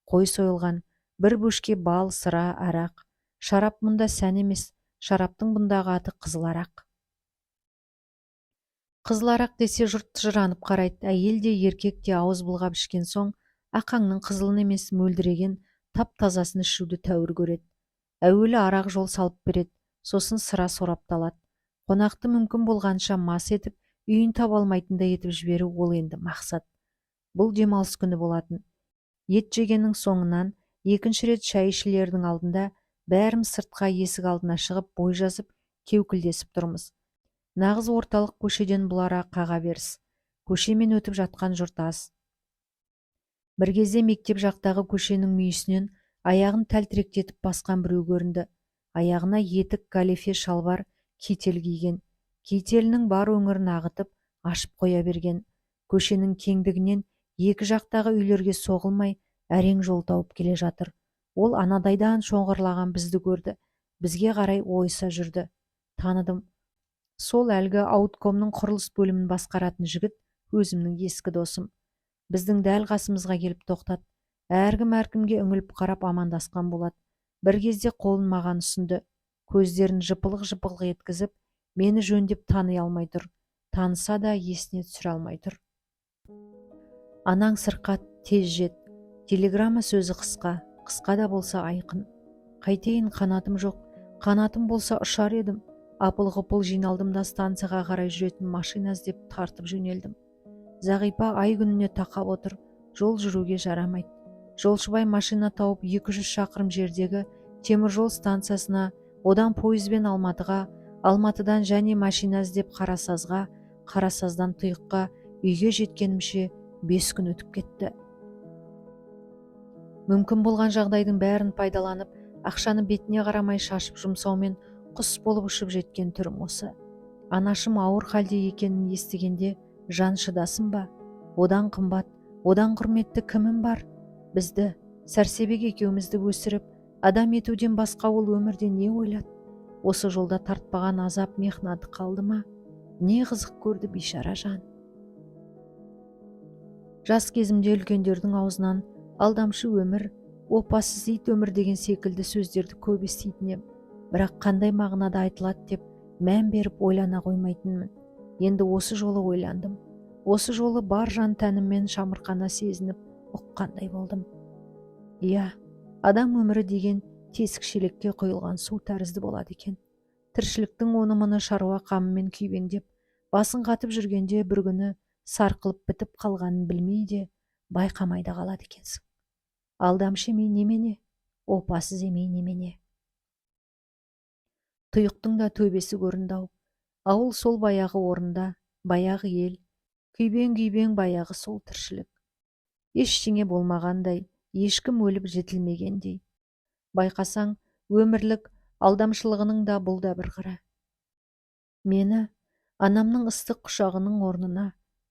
Қой сойылған, бір бөшке бал, сыра, арақ. Шарап мұнда сән емес, шараптың бұндағы аты қызыл арақ. Қызыл арақ десе жұрт жыранып қарайды. Әйел де еркек те ауыз былғап ішкен соң, ақаңның қызылын емес мөлдіреген тап-тазасын ішуді тәуір көреді. Әуелі арақ жол салып береді, сосын сыра сорапталады. Қонақты мүмкін болғанша мас етіп, үйін таба алмайтындай етіп жіберу ол енді мақсат. Бұл демалыс күні болатын. Ет жегеннің соңынан екінші рет шай ішілердің алдында бәріміз сыртқа есік алдына шығып бой жазып кеукілдесіп тұрмыз. Нағыз орталық көшеден бұл ара қаға беріс. Көшемен өтіп жатқан жұрт аз. Бір кезде мектеп жақтағы көшенің мүйісінен аяғын тәлтіректетіп басқан біреу көрінді. Аяғына етік, галифе, шалбар, китель киген. Кителінің бар өңірін ағытып, ашып қоя берген. Көшенің кеңдігінен екі жақтағы үйлерге соғылмай әрең жол тауып келе жатыр. Ол анадайдан шоңғырлаған бізді көрді. Бізге қарай ойыса жүрді. Таныдым. Сол әлгі ауткомның құрылыс бөлімін басқаратын жігіт өзімнің ескі досым. Біздің дәл қасымызға келіп тоқтады. Әркім-әркімге үңіліп қарап амандасқан болады. Бір кезде қолын маған ұсынды. Көздерін жыпылық-жыпылық еткізіп, мені жөндеп тани алмай тұр. Таныса да есіне түсіре алмай тұр. Анаң сырқат, тез жет. Телеграмма сөзі қысқа, қысқа да болса айқын. Қайтейін, қанатым жоқ. Қанатым болса ұшар едім. Апыл-ғұпыл жиналдым да станцияға қарай жүретін машина іздеп тартып жөнелдім. Зағипа ай күніне тақап отыр. Жол жүруге жарамайды. Жолшыбай машина тауып 200 шақырым жердегі теміржол станциясына, одан пойызбен Алматыға, Алматыдан және машина іздеп Қарасазға, Қарасаздан Тұйыққа, үйге жеткенімше 5 күн өтіп кетті. Мүмкін болған жағдайдың бәрін пайдаланып, ақшаны бетіне қарамай шашып жұмсаумен құс болып ұшып жеткен түрім осы. Анашым ауыр халде екенін естігенде жан шыдасын ба? Одан қымбат, одан құрметті кімім бар? Бізді, Сәрсебек екеумізді өсіріп, адам етуден басқа ол өмірде не ойлады? Осы жолда тартпаған азап мехнаты қалды ма? Не қызық көрді бейшара жан? Жас кезімде үлкендердің аузынан алдамшы өмір, опасыз ит өмір деген секілді сөздерді көп еститін ем. Бірақ қандай мағынада айтылады деп мән беріп ойлана қоймайтынмын. Енді осы жолы ойландым. Осы жолы бар жан тәніммен шамырқана сезініп ұққандай болдым. Иә, адам өмірі деген тесік шелекке құйылған су тәрізді болады екен. Тіршіліктің оны мұны шаруа қамымен күйбеңдеп, басын қатып жүргенде бір күні сарқылып бітіп қалғанын білмей де, байқамай да қалады екенсің. Алдамшы емей немене, опасыз емей немене. Тұйықтың да төбесі көрінді-ау. Ауыл сол баяғы орында, баяғы ел, күйбең-күйбең баяғы сол тіршілік. Ештеңе болмағандай, ешкім өліп жетілмегендей. Байқасаң, өмірлік алдамшылығының да бұл да бір қыры. Мені анамның ыстық құшағының орнына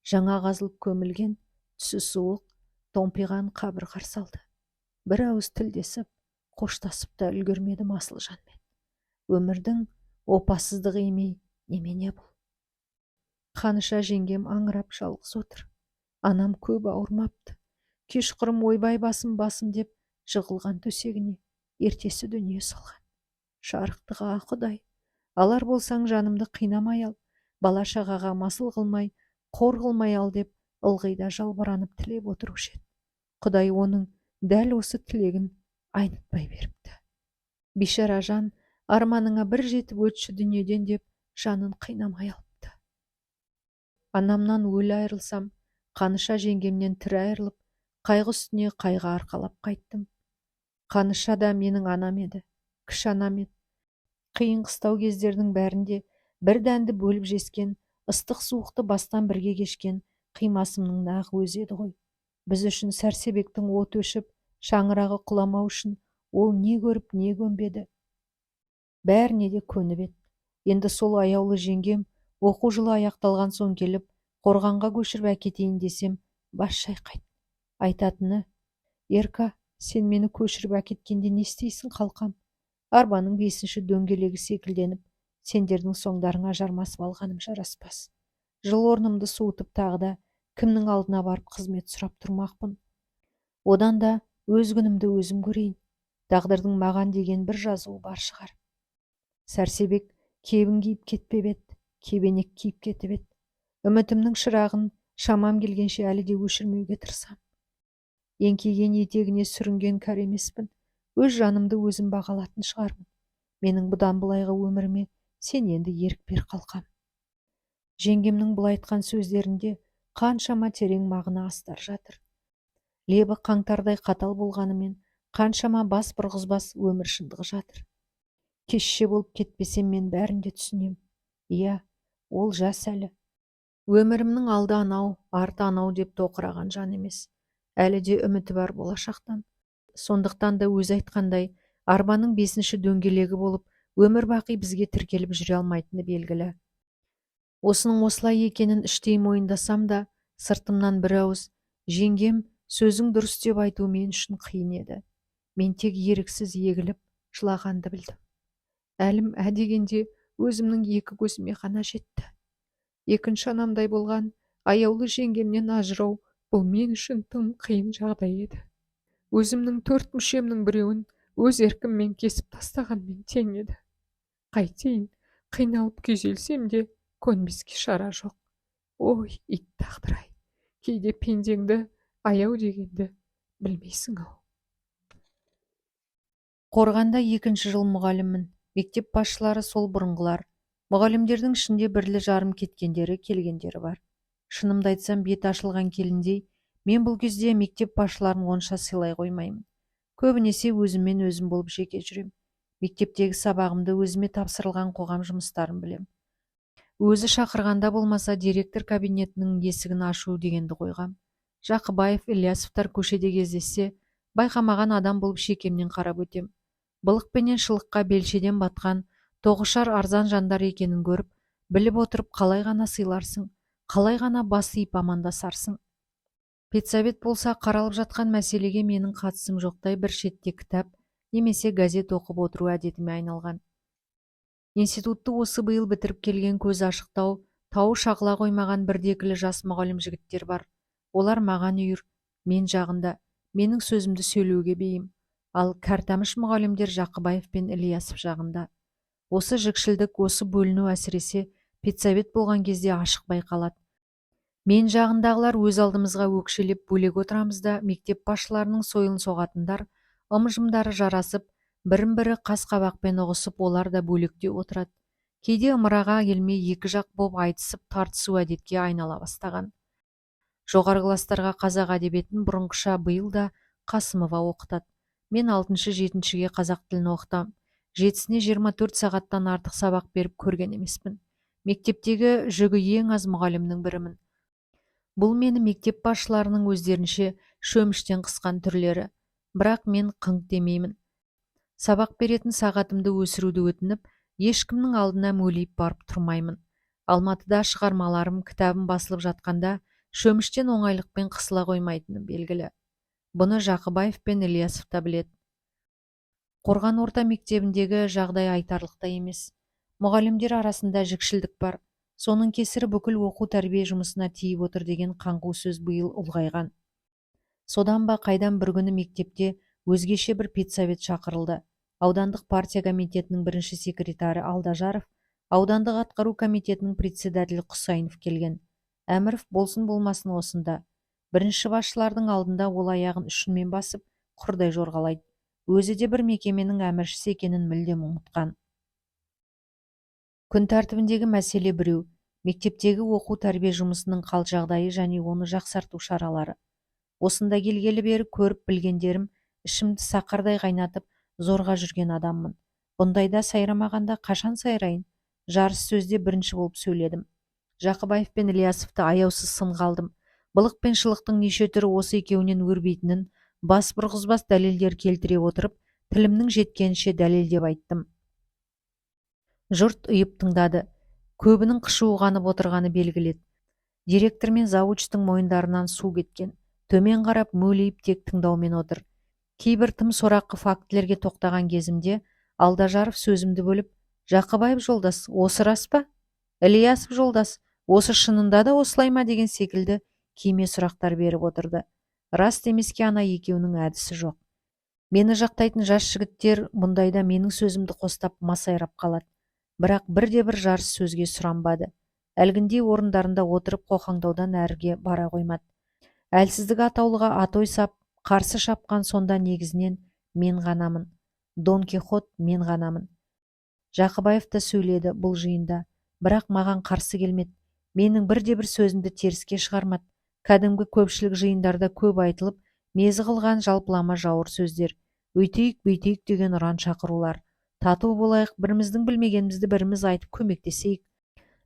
жаңа қазылып көмілген, түсі суық, томпиған қабір қарсы алды. Бір ауыз тілдесіп, қоштасып та үлгермедім асыл жанмен. Өмірдің опасыздығы емей немене бұл? Қаныша жеңгем аңырап жалғыз отыр. Анам көп ауырмапты. Кешқұрым ойбай басым деп жығылған төсегіне ертесі дүние салған. Шарықтыға Құдай, алар болсаң жанымды қинамай ал, бала шағаға масыл қылмай, қор қылмай ал деп ылғида жалбаранып тілеп отырушы еді. Құдай оның дәл осы тілегін айнытпай беріпті. Бишара жан арманыңа бір жетіп өтші дүниеден деп жанын қинамай алыпты. Анамнан өлі айрылсам, Қаныша жеңгемнен тірі айрылып, қайғы үстіне қайғы арқалап қайттым. Қаныша да менің анам еді, кіші анам еді. Қиын қыстау кездердің бәрінде бір дәнді бөліп жескен, ыстық суықты бастан бірге кешкен қимасымның нағы өзі еді ғой. Біз үшін Сәрсебектің от өшіп, шаңырағы құламау үшін ол не көріп не көнбеді. Бәріне де көніп еді. Енді сол аяулы жеңгем оқу жылы аяқталған соң келіп, Қорғанға көшіріп әкетейін десем, бас шайқайды. Айтатыны: «Ерка, сен мені көшіріп әкеткенде не істейсің қалқам? Арбаның 5-ші дөңгелегі секілденіп, сендердің соңдарыңа жармасып алғаным жараспас. Жыл орнымды суытып тағы да кімнің алдына барып қызмет сұрап тұрмақпын? Одан да өз күнімді өзім көрейін. Тағдырдың маған деген бір жазуы бар шығар». Сәрсебек кебін киіп кетпеп еді, кебенек киіп кетіп еді. Үмітімнің шырағын шамам келгенше әлі де өшірмеуге тырысам. Еңкейген етегіне сүрінген кәрі емеспін. Өз жанымды өзім бағалатын шығармын. Менің бұдан былайғы өміріме сен енді ерік бер қалқам. Жеңгемнің бұл айтқан сөздерінде қаншама терең мағына астар жатыр. Лебі қаңтардай қатал болғанымен, қаншама бас бұрғызбас өмір шындығы жатыр. Кешше болып кетпесем, мен бәрін де түсінем. Иә, ол жас әлі. Өмірімнің алды анау, арты анау деп тоқыраған жан емес. Әлі де үміті бар болашақтан. Сондықтан да өзі айтқандай, арбаның 5-ші дөңгелегі болып, өмір бақи бізге тіркеліп жүре алмайтыны белгілі. Осының осылай екенін іштей мойындасам да, сыртымнан бір ауыз: «Жеңгем, сөзің дұрыс» деп айту мен үшін қиын еді. Мен тек еріксіз егіліп, жылағанды білдім. Әлім дегенде өзімнің екі көзіме ғана жетті. Екінші анамдай болған аяулы жеңгемнен ажырау бұл мен үшін тым қиын жағдай еді. Өзімнің 4 мүшемнің біреуін өз еркіммен кесіп тастағанмен тең еді. Қайтейін, қиналып күйзелсем де көнбеске шара жоқ. Ой, ит тағдыр-ай, кейде пендеңді аяу дегенді білмейсің-ау. Қорғанда 2-ші жыл мұғаліммін. Мектеп басшылары сол бұрынғылар. Мұғалімдердің ішінде бірлі жарым кеткендері, келгендері бар. Шынымды айтсам, бет ашылған келіндей, мен бұл кезде мектеп басшыларын онша сыйлай қоймаймын. Көбінесе өзіммен өзім болып жеке жүрем. Мектептегі сабағымды, өзіме тапсырылған қоғам жұмыстарын білем. Өзі шақырғанда болмаса директор кабинетінің есігін ашу дегенді қойғам. Жақыбаев, Ильясовтар көшеде кездессе, байқамаған адам болып шекемнен қарап өтем. Былықпенен шылыққа белшеден батқан тоғышар арзан жандар екенін көріп, біліп отырып қалай ғана сыйларсың, қалай ғана бас иіп амандасарсың. Педсовет болса, қаралып жатқан мәселеге менің қатысым жоқтай бір шетте кітап немесе газет оқып отыру әдетіме айналған. Институтты осы биыл бітіріп келген көз ашықтау, тауы шағыла қоймаған бірдекілі жас мұғалім жігіттер бар. Олар маған үйір, мен жағында, менің сөзімді сөйлеуге бейім. Ал кәртамыш мұғалімдер Жақыбаев пен Ильясов жағында. Осы жікшілдік, осы бөліну әсіресе педсовет болған кезде ашық байқалады. Мен жағындағылар өз алдымызға өкшелеп бөлек отырамыз да, мектеп басшыларының сойылын соғатындар, ымжымдары жарасып, бірін-бірі қас-қабақпен ұғысып, олар да бөлекте отырады. Кейде ымыраға келмей екі жақ боп айтысып, тартысу әдетке айнала бастаған. Жоғары кластарға қазақ әдебиетін бұрынғыша биыл да Қасымова оқытады. Мен 6-7-ге қазақ тілін оқытам. 7-сіне 24 сағаттан артық сабақ беріп көрген емеспін. Мектептегі жүгі ең аз мұғалімнің бірімін. Бұл мені мектеп басшыларының өздерінше шөміштен қысқан түрлері. Бірақ мен қыңқ демеймін. Сабақ беретін сағатымды өсіруді өтініп, ешкімнің алдына мөлиіп барып тұрмаймын. Алматыда шығармаларым, кітабым басылып жатқанда шөміштен оңайлықпен қысыла қоймайтыным белгілі. Бұны Жақыбаев пен Ильясов та біледі. Қорған орта мектебіндегі жағдай айтарлықтай емес. Мұғалімдер арасында жікшілдік бар. Соның кесірі бүкіл оқу тәрбие жұмысына тиіп отыр деген қаңқу сөз биыл ұлғайған. Содан ба қайдан бір күні мектепте өзгеше бір педсовет шақырылды. Аудандық партия комитетінің бірінші секретары Алдажаров, аудандық атқару комитетінің председателі Құсайынов келген. Әміров болсын болмасын осында. Бірінші басшылардың алдында ол аяғын үшінмен басып, құрдай жорғалайды. Өзі де бір мекеменің әміршісі екенін мүлдем ұмытқан. Күн тәртібіндегі мәселе біреу: мектептегі оқу тәрбие жұмысының қал жағдайы және оны жақсарту шаралары. Осында келгелі бері көріп білгендерім, ішімді сақардай қайнатып, зорға жүрген адаммын. Бұндайда сайрамағанда қашан сайрайын? Жарыс сөзде бірінші болып сөйледім. Жақыбаев пен Ильясовты аяусыз сынға алдым. Былық пен шылықтың неше түрі осы екеуінен өрбейтінін бас бұрғызбас дәлелдер келтіре отырып, тілімнің жеткенше дәлелдеп айттым. Жұрт ұйып тыңдады. Көбінің қышуы қанып отырғаны белгіледі. Директор мен завучтың мойындарынан су кеткен. Төмен қарап мөлиіп тек тыңдаумен отыр. Кейбір тым сорақы фактілерге тоқтаған кезімде Алдажаров сөзімді бөліп: «Жақыбаев жолдас, осы рас па? Ілиясов жолдас, осы шынында да осылай ма?» деген секілді киме сұрақтар беріп отырды. Рас демеске ана екеуінің әдісі жоқ. Мені жақтайтын жас жігіттер мұндайда менің сөзімді қостап масайрап қалады. Бірақ бірде-бір жарыс сөзге сұранбады. Әлгіндей орындарында отырып қоқаңдаудан әріге бара қоймады. Әлсіздік атаулыға атой сап, қарсы шапқан сонда негізінен мен ғанамын. Дон Кихот мен ғанамын. Жақыбаев та сөйледі бұл жиында, бірақ маған қарсы келмеді. Менің бірде-бір сөзімді теріске шығармады. Кәдімгі көпшілік жиындарда көп айтылып, мезі қылған жалпылама жауыр сөздер. Өйтейік, бүйтейік деген ұран шақырулар. Тату болайық, біріміздің білмегенімізді біріміз айтып көмектесейік.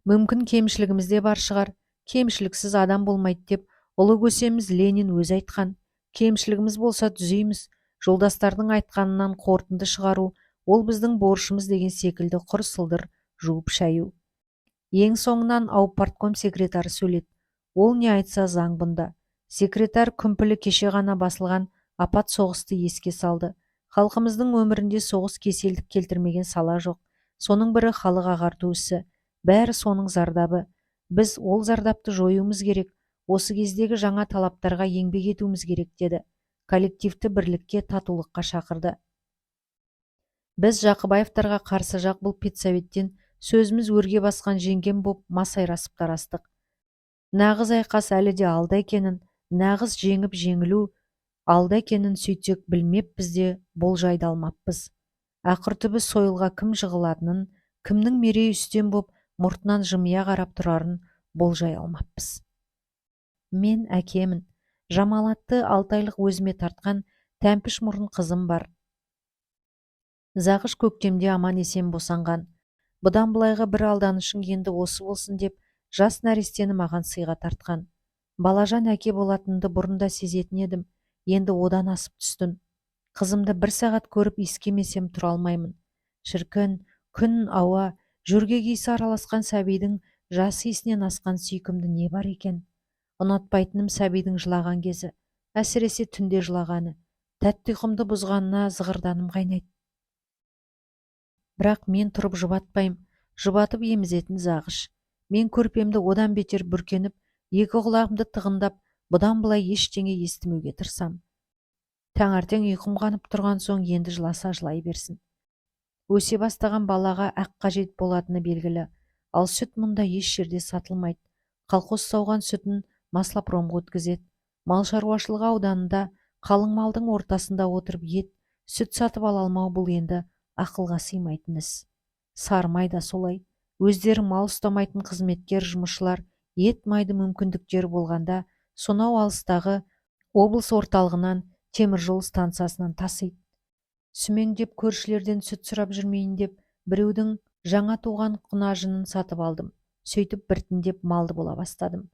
Мүмкін кемшілігіміз де бар шығар. Кемшіліксіз адам болмайды деп ұлы көсеміз Ленин өзі айтқан. Кемшілігіміз болса түзейміз. Жолдастардың айтқанынан қорытынды шығару, ол біздің борышымыз деген секілді құр сылдыр жуып шаю. Ең соңынан аупартком секретары сөйледі. Ол не айтса заң бұнда. Секретар күмпілі кеше ғана басылған апат соғысты еске салды. Халқымыздың өмірінде соғыс кеселдік келтірмеген сала жоқ. Соның бірі халық ағарту ісі. Бәрі соның зардабы. Біз ол зардапты жоюымыз керек. Осы кездегі жаңа талаптарға еңбек етуіміз керек деді. Коллективті бірлікке, татулыққа шақырды. Біз Жақыбаевтарға қарсы жақ бұл педсоветтен сөзіміз өрге басқан жеңгем боп масайрасып тарастық. Нағыз айқас әлі де алда екенін, нағыз жеңіп жеңілу алда екенін сөйтсек білмеппіз де болжайды алмаппыз. Ақыр түбі сойылға кім жығылатынын, кімнің мерей үстем боп мұртынан жымия қарап тұрарын болжай алмаппыз. Мен әкемін. Жамалатты 6 айлық өзіме тартқан тәмпіш мұрын қызым бар. Зағыш көктемде аман есен босанған. Бұдан былайғы бір алданышың енді осы болсын деп жас нәрестені маған сыйға тартқан. Балажан әке болатынды бұрында сезетін едім, енді одан асып түстін. Қызымды бір сағат көріп иіскемесем тұра алмаймын. Шіркін, күн, ауа, жөргек иісі араласқан сәбидің жас иісінен асқан сүйкімді не бар екен? Ұнатпайтыным сәбидің жылаған кезі, әсіресе түнде жылағаны. Тәтті ұйқымды бұзғанына зығырданым қайнайды. Бірақ мен тұрып жұбатпайым, жұбатып емізетін зағыш. Мен көрпемді одан бетер бүркеніп, екі құлағымды тығындап, бұдан былай ештеңе естімеуге тырсам. Таңертең ұйқым қанып тұрған соң енді жыласа жылай берсін. Өсе бастаған балаға ақ қажет болатыны белгілі, ал сүт мұнда еш жерде сатылмайды. Колхоз сауған сүтін маслопромға өткізеді. Мал шаруашылығы ауданында қалың малдың ортасында отырып ет, сүт сатып ала алмау бұл енді ақылға сыймайтын іс. Сармай да солай. Өздері мал ұстамайтын қызметкер жұмысшылар ет майды мүмкіндіктері болғанда сонау алыстағы облыс орталығынан теміржол станциясынан тасиды. Сүмеңдеп көршілерден сүт сұрап жүрмейін деп біреудің жаңа туған құнажынын сатып алдым. Сөйтіп біртіндеп малды бола бастадым.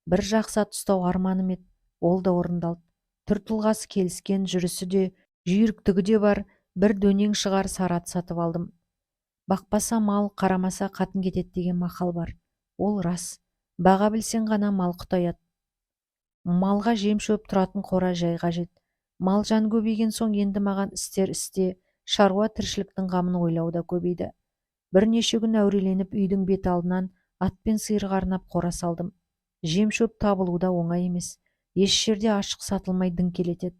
Бір жақсы ат ұстау арманым еді, ол да орындалды. Түр тұлғасы келіскен, жүрісі де, жүйріктігі де бар бір дөнең шығар сары ат сатып алдым. Бақпаса мал, қарамаса қатын кетеді деген мақал бар. Ол рас. Баға білсең ғана мал құтаяды. Малға жем шөп тұратын қора жай қажет. Мал жан көбейген соң енді маған істер істе, шаруа тіршіліктің қамын ойлауда көбейді. Бірнеше күн әуреленіп үйдің бет алдынан атпен сиырға арнап қора салдым. Жем шөп табылуда оңай емес. Еш жерде ашық сатылмай діңкелетеді.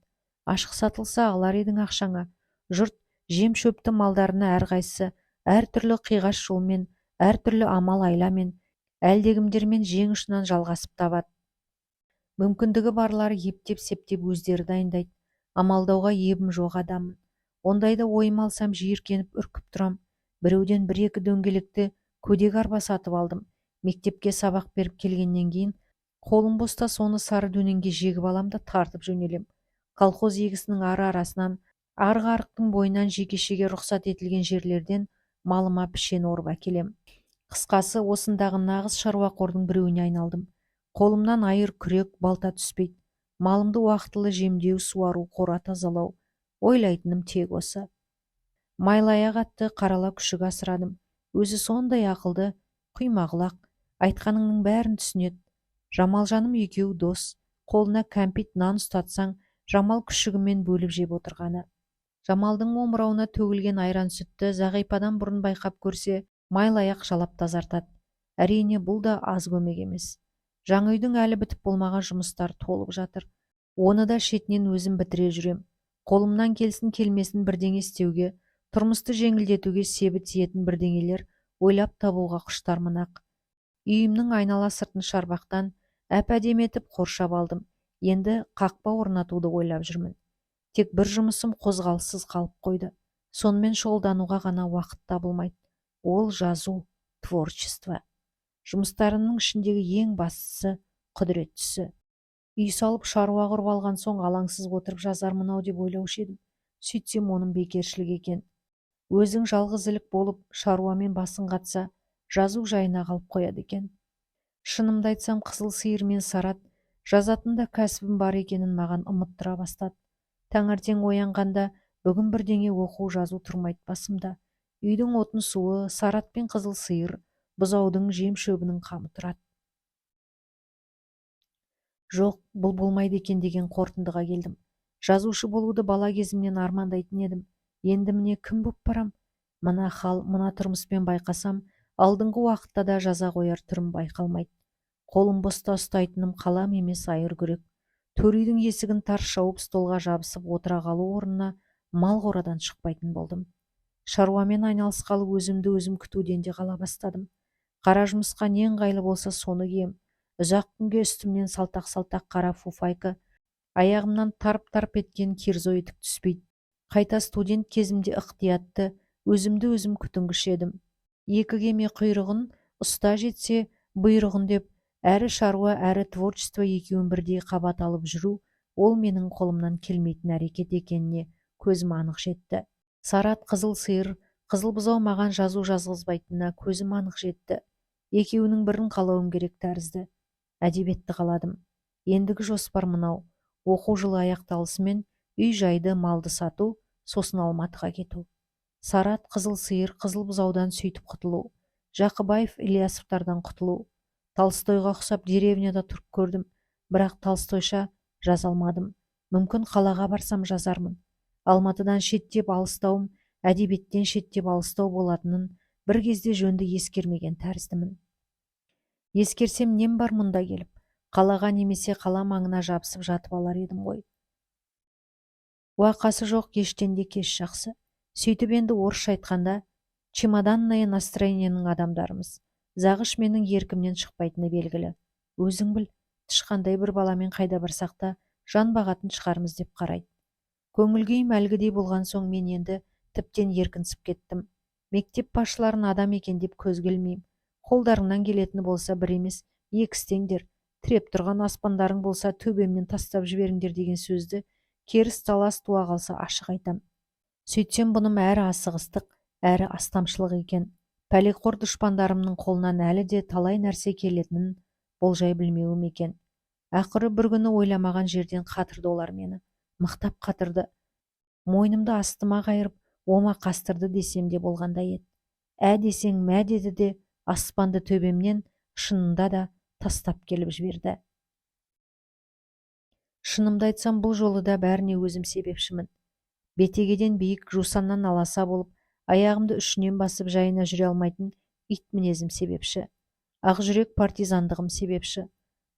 Ашық сатылса алар едің ақшаңа. Жұрт жем шөпті малдарына әрқайсысы әртүрлі қиғаш жолмен, әртүрлі амал айламен, әлдегімдермен жең ұшынан жалғасып табады. Мүмкіндігі барлары ептеп-септеп өздері дайындайды. Амалдауға ебім жоқ адаммын. Ондайда ойым алсам жиіркеніп үркіп тұрам. Біреуден бір-екі дөңгелекті көдек арба сатып алдым. Мектепке сабақ беріп келгеннен кейін қолым боста соны сары дөненге жегіп алам да тартып жөнелем. Колхоз егісінің ара-арасынан, арғы арықтың бойынан жекешеге рұқсат етілген жерлерден малыма пішен орып әкелем. Қысқасы, осындағы нағыз шаруа қордың біреуіне айналдым. Қолымнан айыр, күрек, балта түспейді. Малымды уақытылы жемдеу, суару, қора тазалау. Ойлайтыным тек осы. Майлаяқ атты қарала күшік асырадым. Өзі сондай ақылды, құймағұлақ, айтқаныңның бәрін түсінеді. Жамалжаным екеуі дос, қолына кәмпит нан ұстатсаң, Жамал күшігімен бөліп жеп отырғаны. Жамалдың омырауына төгілген айран сүтті Зағипадан бұрын байқап көрсе, майлаяқ жалап тазартады. Әрине бұл да аз көмек емес. Жаңа үйдің әлі бітіп болмаған жұмыстар толып жатыр. Оны да шетінен өзім бітіре жүрем. Қолымнан келсін келмесін бірдеңе істеуге, тұрмысты жеңілдетуге себі тиетін бірдеңелер ойлап табуға құштармын ақ. Үйімнің айнала сыртын шарбақтан әп-әдемі етіп қоршап алдым. Енді қақпа орнатуды ойлап жүрмін. Тек бір жұмысым қозғалыссыз қалып қойды. Сонымен шұғылдануға ғана уақыт табылмайды. Ол жазу, творчество. Жұмыстарымның ішіндегі ең бастысы, құдіреттісі. Үй салып шаруа құрып алған соң алаңсыз отырып жазармын-ау деп ойлаушы едім. Сөйтсем оның бекершілік екен. Өзің жалғыз ілік болып шаруамен басын қатса, жазу жайына қалып қояды екен. Шынымды айтсам, қызыл сиыр мен Сарат жазатында кәсібім бар екенін маған ұмыттыра бастады. Таңертең оянғанда бүгін бірдеңе оқу жазу тұрмайды басымда. Үйдің отын суы, Сарат пен қызыл сиыр, бұзаудың жем шөбінің қамы тұрады. Жоқ, бұл болмайды екен деген қорытындыға келдім. Жазушы болуды бала кезімнен армандайтын едім. Енді міне кім боп барам? Мына хал, мына тұрмыспен байқасам, алдыңғы уақытта да жаза қояр түрім байқалмайды. Қолым боста ұстайтыным қалам емес айыр күрек. Төр үйдің есігін тарс жауып столға жабысып отыра қалу орнына мал қорадан шықпайтын болдым. Шаруамен айналысқалы өзімді өзім күтуден де қала бастадым. Қара жұмысқа не ыңғайлы болса соны кием. Ұзақ күнге үстімнен салтақ-салтақ қара фуфайка, аяғымнан тарп-тарп еткен кирзо етік түспейді. Қайта студент кезімде ықтиятты, өзімді өзім күтінгіш едім. Екі кеме құйрығын ұста жетсе бұйрығын деп, әрі шаруа, әрі творчество екеуін бірдей қабат алып жүру, ол менің қолымнан келмейтін әрекет екеніне көзім анық жетті. Сарат, қызыл сиыр, қызыл бұзау маған жазу жазғызбайтынына көзім анық жетті. Екеуінің бірін қалауым керек тәрізді. Әдебиетті қаладым. Ендігі жоспар мынау: оқу жылы аяқталысымен үй жайды, малды сату, сосын Алматыға кету. Сарат, қызыл сиыр, қызыл бұзаудан сөйтіп құтылу. Жақыбаев, Ильясовтардан құтылу. Толстойға ұқсап деревняда тұрып көрдім, бірақ Толстойша жаза алмадым. Мүмкін қалаға барсам жазармын. Алматыдан шеттеп алыстауым, әдебиеттен шеттеп алыстау болатынын бір кезде жөнді ескермеген тәріздімін. Ескерсем нем бар мұнда келіп, қалаға немесе қала маңына жабысып жатып алар едім ғой. Уақасы жоқ, кештен де кеш жақсы. Сөйтіп енді орысша айтқанда, чемоданное настроениенің адамдарымыз. Зағыш менің еркімнен шықпайтыны белгілі. Өзің біл, тышқандай бір баламен қайда барсақ та жан бағатын шығармыз деп қарайды. Көңіл-күйім әлгідей болған соң мен енді тіптен еркінсіп кеттім. Мектеп басшыларын адам екен деп көзге ілмеймін. Қолдарыңнан келетіні болса бір емес, екі істеңдер. Тіреп тұрған аспандарың болса төбемнен тастап жіберіңдер деген сөзді керіс талас туа қалса ашық айтам. Сөйтсем бұным әрі асығыстық, әрі астамшылық екен. Пәлеқор дұшпандарымның қолынан әлі де талай нәрсе келетінін болжай білмеуім екен. Ақыры бір күні ойламаған жерден қатырды олар мені. Мықтап қатырды. Мойнымды астыма қайырып, ома қастырды десем де болғандай еді. Ә десең мә деді де, аспанды төбемнен шынында да тастап келіп жіберді. Шынымды айтсам, бұл жолы да бәріне өзім себепшімін. Бетегеден биік, жусаннан аласа болып, аяғымды үшінен басып жайына жүре алмайтын ит мінезім себепші. Ақжүрек партизандығым себепші.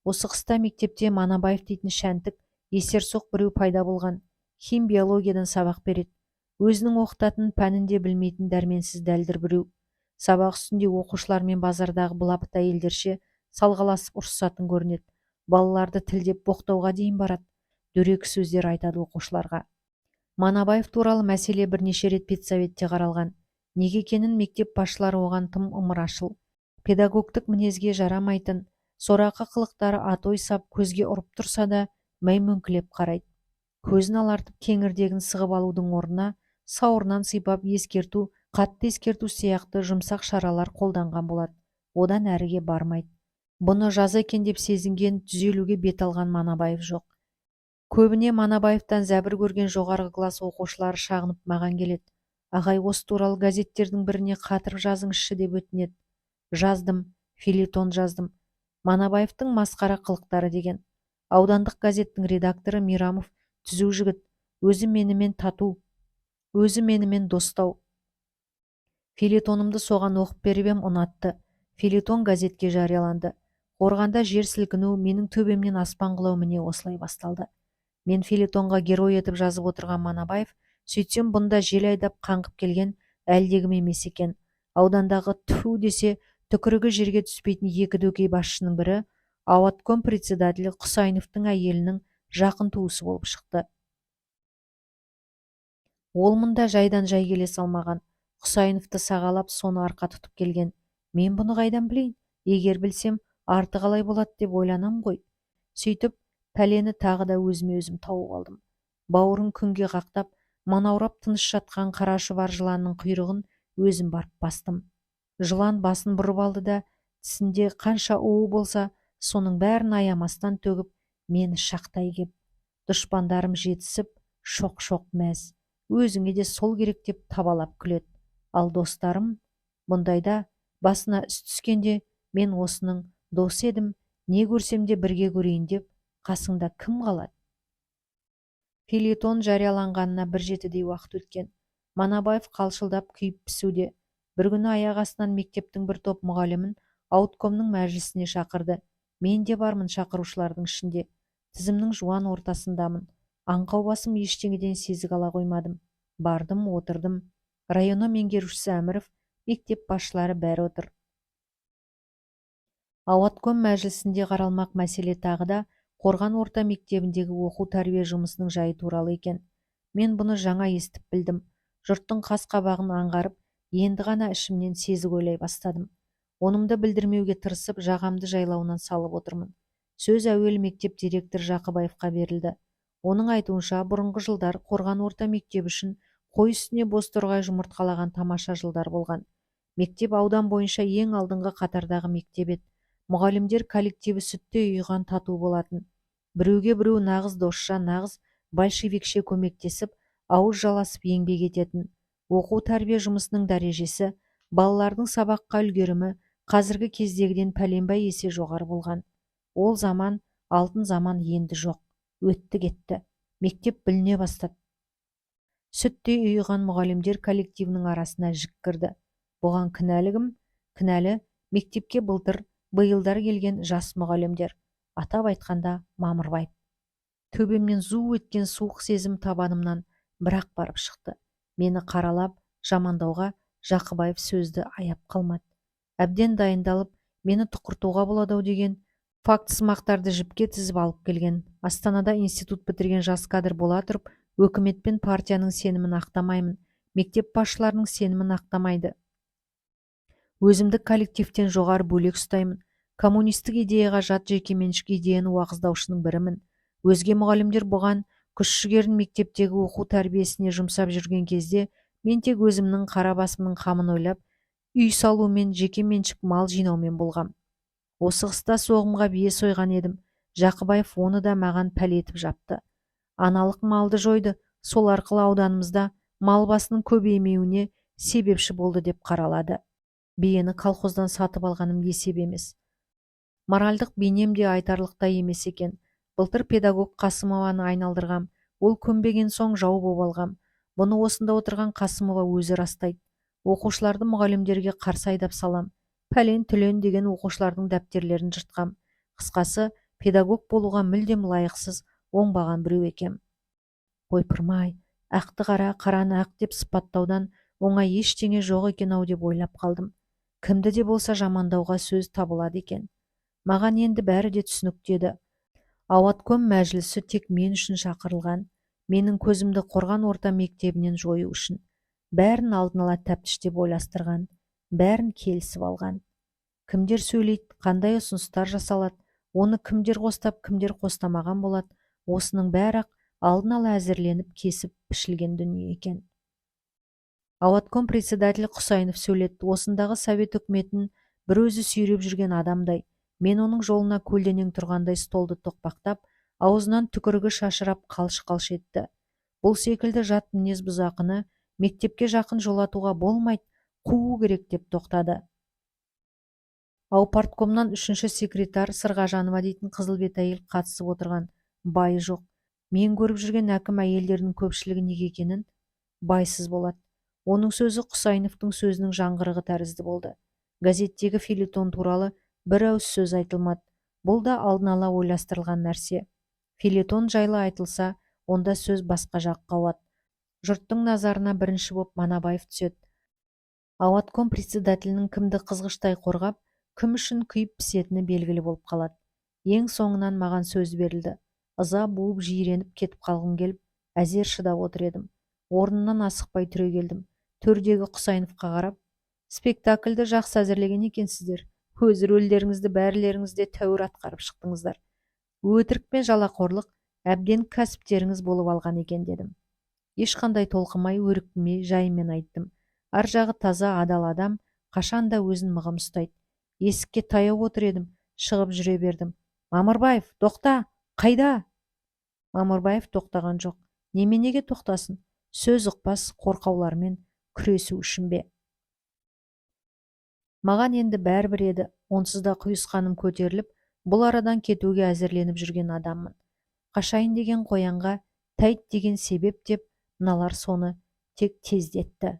Осы қыста мектепте Манабаев дейтін шәнтік, есерсоқ біреу пайда болған. Хим биологиядан сабақ береді. Өзінің оқытатын пәнінде білмейтін дәрменсіз дәлдір біреу. Сабақ үстінде оқушылармен базардағы былапыт әйелдерше салғаласып ұрсатын көрінеді. Балаларды тілдеп боқтауға дейін барады. Дөрекі сөздер айтады оқушыларға. Манабаев туралы мәселе бірнеше рет педсоветте қаралған. Неге екенін мектеп басшылары оған тым ымырашыл. Педагогтық мінезге жарамайтын, сорақы қылықтары атой сап көзге ұрып тұрса да мәймөңкілеп қарайды. Көзін алартып кеңірдегін сығып алудың орнына сауырынан сипап ескерту, қатты ескерту сияқты жұмсақ шаралар қолданған болады. Одан әріге бармайды. Бұны жаза екен деп сезінген, түзелуге бет алған Манабаев жоқ. Көбіне Манабаевтан зәбір көрген жоғарғы класс оқушылары шағынып маған келеді. Ағай, осы туралы газеттердің біріне қатырып жазыңызшы деп өтінеді. Жаздым, фельетон жаздым. Манабаевтың масқара қылықтары деген. Аудандық газеттің редакторы Мирамов түзу жігіт, өзі менімен достау. Фельетонымды соған оқып беріп ем, ұнатты. Фельетон газетке жарияланды. Қорғанда жер сілкіну, менің төбемнен аспан құлау, міне осылай басталды. Мен фельетонға герой етіп жазып отырған Манабаев, сөйтсем бұнда жел айдап қаңғып келген әлдегім емес екен. Аудандағы тфу десе түкірігі жерге түспейтін екі дөкей басшының бірі ауатком председателі Құсайыновтың әйелінің жақын туысы болып шықты. Ол мұнда жайдан жай келе салмаған. Құсайыновты сағалап соны арқа тұтып келген. Мен бұны қайдан білейін? Егер білсем, арты қалай болады деп ойланам ғой. Сөйтіп, пәлені тағы да өзіме өзім тауып алдым. Бауырын күнге қақтап, манаурап тыныш жатқан қара шұбар жыланның құйрығын өзім барып бастым. Жылан басын бұрып алды да, тісінде қанша уы болса, соның бәрін аямастан төгіп, мені шақтай кеп. Дұшпандарым жетісіп, шоқ-шоқ мәз. Өзіңе де сол керек деп табалап күледі. Ал достарым, бұндайда басына іс түскенде, мен осының досы едім, не көрсем де бірге көрейін деп, қасыңда кім қалады? Фельетон жарияланғанына 1-7 уақыт өткен. Манабаев қалшылдап күйіп пісуде. Бір күні аяқ астынан мектептің бір топ мұғалімін ауткомның мәжілісіне шақырды. Мен де бармын шақырушылардың ішінде. Тізімнің жуан ортасындамын. Аңқау басым ештеңеден сезік ала қоймадым. Бардым, отырдым. Районо меңгерушісі Әміров, мектеп басшылары бәрі отыр. Ауатком мәжілісінде қаралмақ мәселе тағы да Қорған орта мектебіндегі оқу тәрбие жұмысының жайы туралы екен. Мен бұны жаңа естіп білдім. Жұрттың қас-қабағын аңғарып, енді ғана ішімнен сезік ойлай бастадым. Онымды білдірмеуге тырысып, жағамды жайлауынан салып отырмын. Сөз әуелі мектеп директор Жақыбаевқа берілді. Оның айтуынша, бұрынғы жылдар Қорған орта мектеп үшін қой үстіне бозторғай жұмыртқалаған тамаша жылдар болған. Мектеп аудан бойынша ең алдыңғы қатардағы мектеп еді. Мұғалімдер коллективі сүттей ұйыған тату болатын. Біреуге біреу нағыз досша, нағыз большевикше көмектесіп, ауыз жаласып еңбек ететін. Оқу тәрбие жұмысының дәрежесі, балалардың сабаққа үлгерімі қазіргі кездегіден пәленбай есе жоғары болған. Ол заман, алтын заман енді жоқ. Өтті кетті. Мектеп бүліне бастады. Сүттей ұйыған мұғалімдер коллективінің арасына жік кірді. Бұған кінәлі кім? Кінәлі мектепке биылдар келген жас мұғалімдер. Атап айтқанда Мамырбаев. Төбемнен зу еткен суық сезім табанымнан бірақ барып шықты. Мені қаралап, жамандауға Жақыбаев сөзді аяп қалмады. Әбден дайындалып, мені тұқыртуға болады деген факт сымақтарды жіпке тізіп алып келген. Астанада институт бітірген жас кадр бола тұрып, өкімет пен партияның сенімін ақтамаймын, мектеп басшыларының сенімін ақтамайды. Өзімдік коллективтен жоғары бөлек ұстаймын. Коммунистік идеяға жат жекеменшік идеяны уағыздаушының бірімін. Өзге мұғалімдер бұған күш-жігерін мектептегі оқу тәрбиесіне жұмсап жүрген кезде, мен тек өзімнің қара басымның қамын ойлап, үй салумен, жекеменшік мал жинаумен болғам. Осы қыста соғымға бие сойған едім. Жақыбаев оны да маған пәлетіп жапты. Аналық малды жойды, сол арқылы ауданымызда мал басының көбеймеуіне себепші болды деп қаралады. Биені колхоздан сатып алғаным есеп емес. Моральдық бейнем де айтарлықтай емес екен. Былтыр педагог Қасымованы айналдырғам. Ол көнбеген соң жау боп алғам. Бұны осында отырған Қасымова өзі растайды. Оқушыларды мұғалімдерге қарсы айдап салам. Пәлен-түлен деген оқушылардың дәптерлерін жыртқам. Қысқасы, педагог болуға мүлдем лайықсыз, оңбаған біреу екем. Ойпырмай, ақты қара, қараны ақ деп сыпаттаудан оңай ештеңе жоқ екен-ау деп ойлап қалдым. Кімді де болса жамандауға сөз табылады екен. Маған енді бәрі де түсінікті еді. Ауатком мәжілісі тек мен үшін шақырылған, менің көзімді Қорған орта мектебінен жою үшін. Бәрін алдын ала тәптіштеп ойластырған, бәрін келісіп алған. Кімдер сөйлейді, қандай ұсыныстар жасалады, оны кімдер қостап, кімдер қостамаған болады, осының бәрі алдын ала әзірленіп, кесіп пішілген дүние екен. Ауатком председателі Құсайынов сөйлетті. Осындағы совет үкіметін бір өзі сүйреп жүрген адамдай, мен оның жолына көлденең тұрғандай столды тоқпақтап, аузынан түкірігі шашырап қалш-қалш етті. Бұл секілді жат мінез бұзақыны мектепке жақын жолатуға болмайды, қуу керек деп тоқтады. Аупарткомнан 3-ші секретар Сырғажанова дейтін қызылбет әйел қатысып отырған. Байы жоқ. Мен көріп жүрген әкім әйелдердің көпшілігі неге екенін байсыз болады. Оның сөзі Құсайыновтың сөзінің жаңғырығы тәрізді болды. Газеттегі фельетон туралы бір ауыз сөз айтылмады. Бұл да алдын ала ойластырылған нәрсе. Фельетон жайлы айтылса, онда сөз басқа жаққа ауады. Жұрттың назарына бірінші боп Манабаев түседі. Ауатком председателінің кімді қызғыштай қорғап, кім үшін күйіп пісетіні белгілі болып қалады. Ең соңынан маған сөз берілді. Ыза буып жиреніп кетіп қалғым келіп, әзер шыдап отыр едім. Орнымнан асықпай түрегелдім. Төрдегі Құсайыновқа қарап, спектакльді жақсы әзірлеген екенсіздер. Өз рөлдеріңізді бәрілеріңізде тәуір атқарып шықтыңыздар. Өтірік пен жалақорлық әбден кәсіптеріңіз болып алған екен дедім. Ешқандай толқымай, өріктімей, жайымен айттым. Ар жағы таза, адал адам қашанда өзін мығым ұстайды. Есікке таяу отыр едім, шығып жүре бердім. Мамырбаев, тоқта, қайда? Мамырбаев тоқтаған жоқ. Неменеге тоқтасын? Сөз ұқпас қорқаулармен күресу үшін бе? Маған енді бәрібір еді, онсыз да құйысқаным көтеріліп, бұл арадан кетуге әзірленіп жүрген адаммын. Қашайын деген қоянға тәйт деген себеп деп, мыналар соны тек тездетті.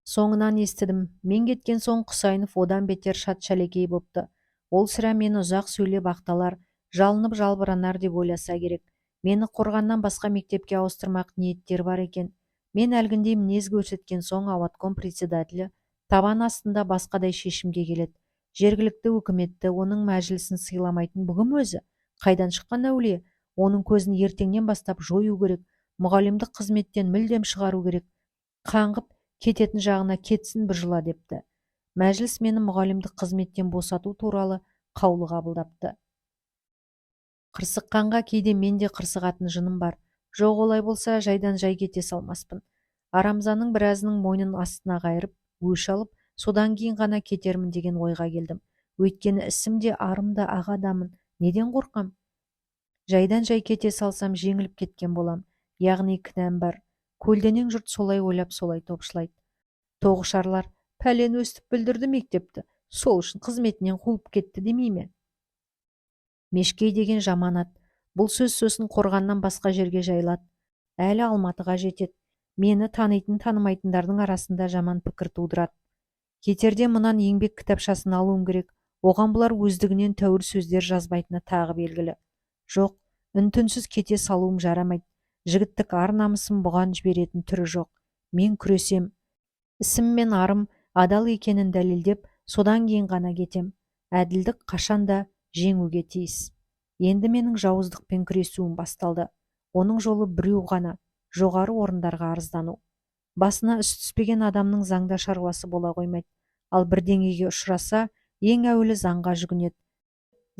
Соңынан естідім, мен кеткен соң Құсайынов одан бетер шат-шәлекей бопты. Ол сірә мені ұзақ сөйлеп ақталар, жалынып жалбыранар деп ойласа керек. Мені қорғаннан басқа мектепке ауыстырмақ ниеттер бар екен. Мен әлгіндей мінез көрсеткен соң ауатком председателі табан астында басқадай шешімге келеді. Жергілікті өкіметті, оның мәжілісін сыйламайтын бүгін өзі қайдан шыққан әулие? Оның көзін ертеңнен бастап жою керек, мұғалімдік қызметтен мүлдем шығару керек. Қаңғып кететін жағына кетсін біржола депті. Мәжіліс мені мұғалімдік қызметтен босату туралы қаулы қабылдапты. Қырсыққанға кейде менде қырсығатын жыным бар. Жоқ, олай болса жайдан жай кете салмаспын. Арамзаның біразының мойнын астына қайырып, өш алып, содан кейін ғана кетермін деген ойға келдім. Өйткені ісім де арым да аға адамын. Неден қорқам? Жайдан жай кете салсам жеңіліп кеткен болам. Яғни кінәм бар. Көлденең жұрт солай ойлап, солай топшылайды. Тоғышарлар, пәлен өстіп бүлдірді мектепті, сол үшін қызметінен қуып кетті демей ме? Мешкей деген жаманат. Бұл сөз сосын қорғаннан басқа жерге жайылады. Әлі Алматыға жетеді. Мені танитын танымайтындардың арасында жаман пікір тудырады. Кетерде мұнан еңбек кітапшасын алуым керек. Оған бұлар өздігінен тәуір сөздер жазбайтыны тағы белгілі. Жоқ, үн-түнсіз кете салуым жарамайды. Жігіттік ар намысым бұған жіберетін түрі жоқ. Мен күресем. Ісім мен арым адал екенін дәлелдеп, содан кейін ғана кетем. Әділдік қашанда жеңуге тиіс. Енді менің жауыздықпен күресуім басталды. Оның жолы біреу ғана, жоғары орындарға арыздану. Басына іс түспеген адамның заңда шаруасы бола қоймайды. Ал бірдеңеге ұшыраса, ең әуелі заңға жүгінеді.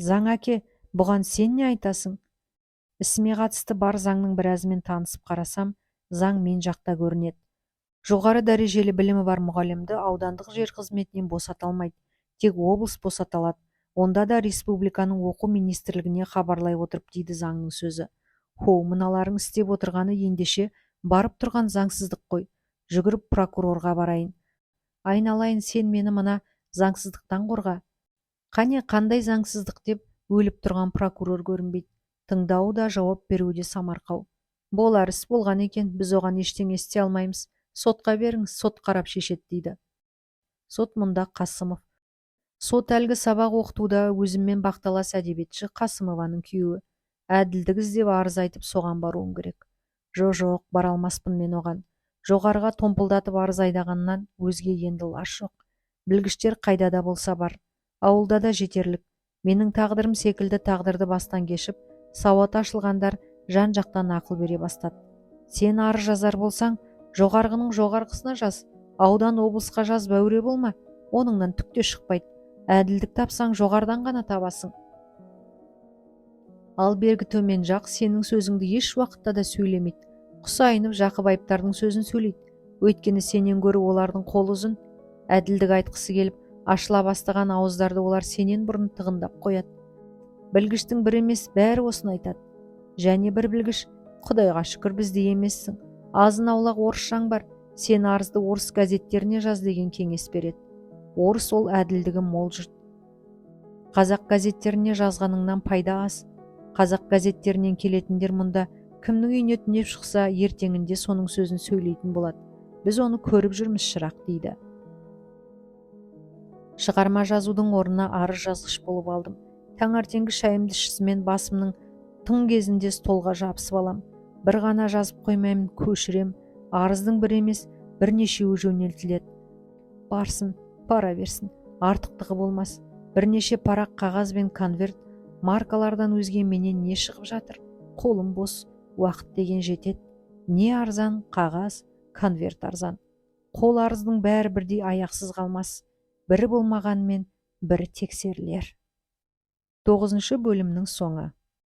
Заң әке, бұған сен не айтасың? Ісіме қатысты бар заңның біразымен танысып қарасам, заң мен жақта көрінеді. Жоғары дәрежелі білімі бар мұғалімді аудандық жер қызметінен босата алмайды. Тек облыс босата алады. Онда да республиканың оқу министрлігіне хабарлай отырып дейді заңның сөзі. Мыналарың істеп отырғаны ендеше барып тұрған заңсыздық қой. Жүгіріп прокурорға барайын. Айналайын, сен мені мына заңсыздықтан қорға. Қане, қандай заңсыздық деп өліп тұрған прокурор көрінбейді. Тыңдау да жауап беруде самарқау. Болар іс болған екен, біз оған ештеңе істей алмаймыз. Сотқа беріңіз, сот қарап шешеді дейді. Сот мұнда Қасымов. Сот әлгі сабақ оқытуда өзіммен бақталас әдебиетші Қасымованың күйеуі. Әділдік іздеп арыз айтып соған баруым керек. Жоқ, бара алмаспын мен оған. Жоғарыға томпылдатып арыз айдағаннан өзге енді лаж жоқ. Білгіштер қайда да болса бар. Ауылда да жетерлік. Менің тағдырым секілді тағдырды бастан кешіп, сауаты ашылғандар жан-жақтан ақыл бере бастады. Сен арыз жазар болсаң, жоғарғының жоғарғысына жаз. Аудан облысқа жаз, бәуре болма. Оныңнан түк те шықпайды. Әділдік тапсаң жоғардан ғана табасың. Ал бергі төмен жақ сенің сөзіңді еш уақытта да сөйлемейді. Құсайынов Жақыбаевтардың сөзін сөйлейді. Өйткені сенен гөрі олардың қолы ұзын. Әділдік айтқысы келіп, ашыла бастаған ауыздарды олар сенен бұрын тығындап қояды. Білгіштің бір емес, бәрі осыны айтады. Және бір білгіш, Құдайға шүкір бізде емессің. Азын аулақ орысшаң бар. Сен арызды орыс газеттеріне жаз деген кеңес береді. Орыс ол әділдігі мол жұрт. Қазақ газеттеріне жазғаныңнан пайда аз. Қазақ газеттерінен келетіндер мұнда кімнің үйіне түнеп шықса, ертеңінде соның сөзін сөйлейтін болады. Біз оны көріп жүрміз шырақ, дейді. Шығарма жазудың орнына арыз жазғыш болып алдым. Таңертеңгі шайымды ішісімен басымның тың кезінде столға жабысып алам. Бір ғана жазып қоймаймын, көшірем. Арыздың бір емес, бірнешеуі жөнелтіледі. Барсын, пара берсін, артықтығы болмас. Бірнеше парақ қағаз бен конверт, маркалардан өзге менен не шығып жатыр? Қолым бос, уақыт деген жетеді. Не арзан, қағаз, конверт арзан. Қол арыздың бәрі бірдей аяқсыз қалмас. Бірі болмағанмен, бірі тексерілер. 9 бөлімнің соңы.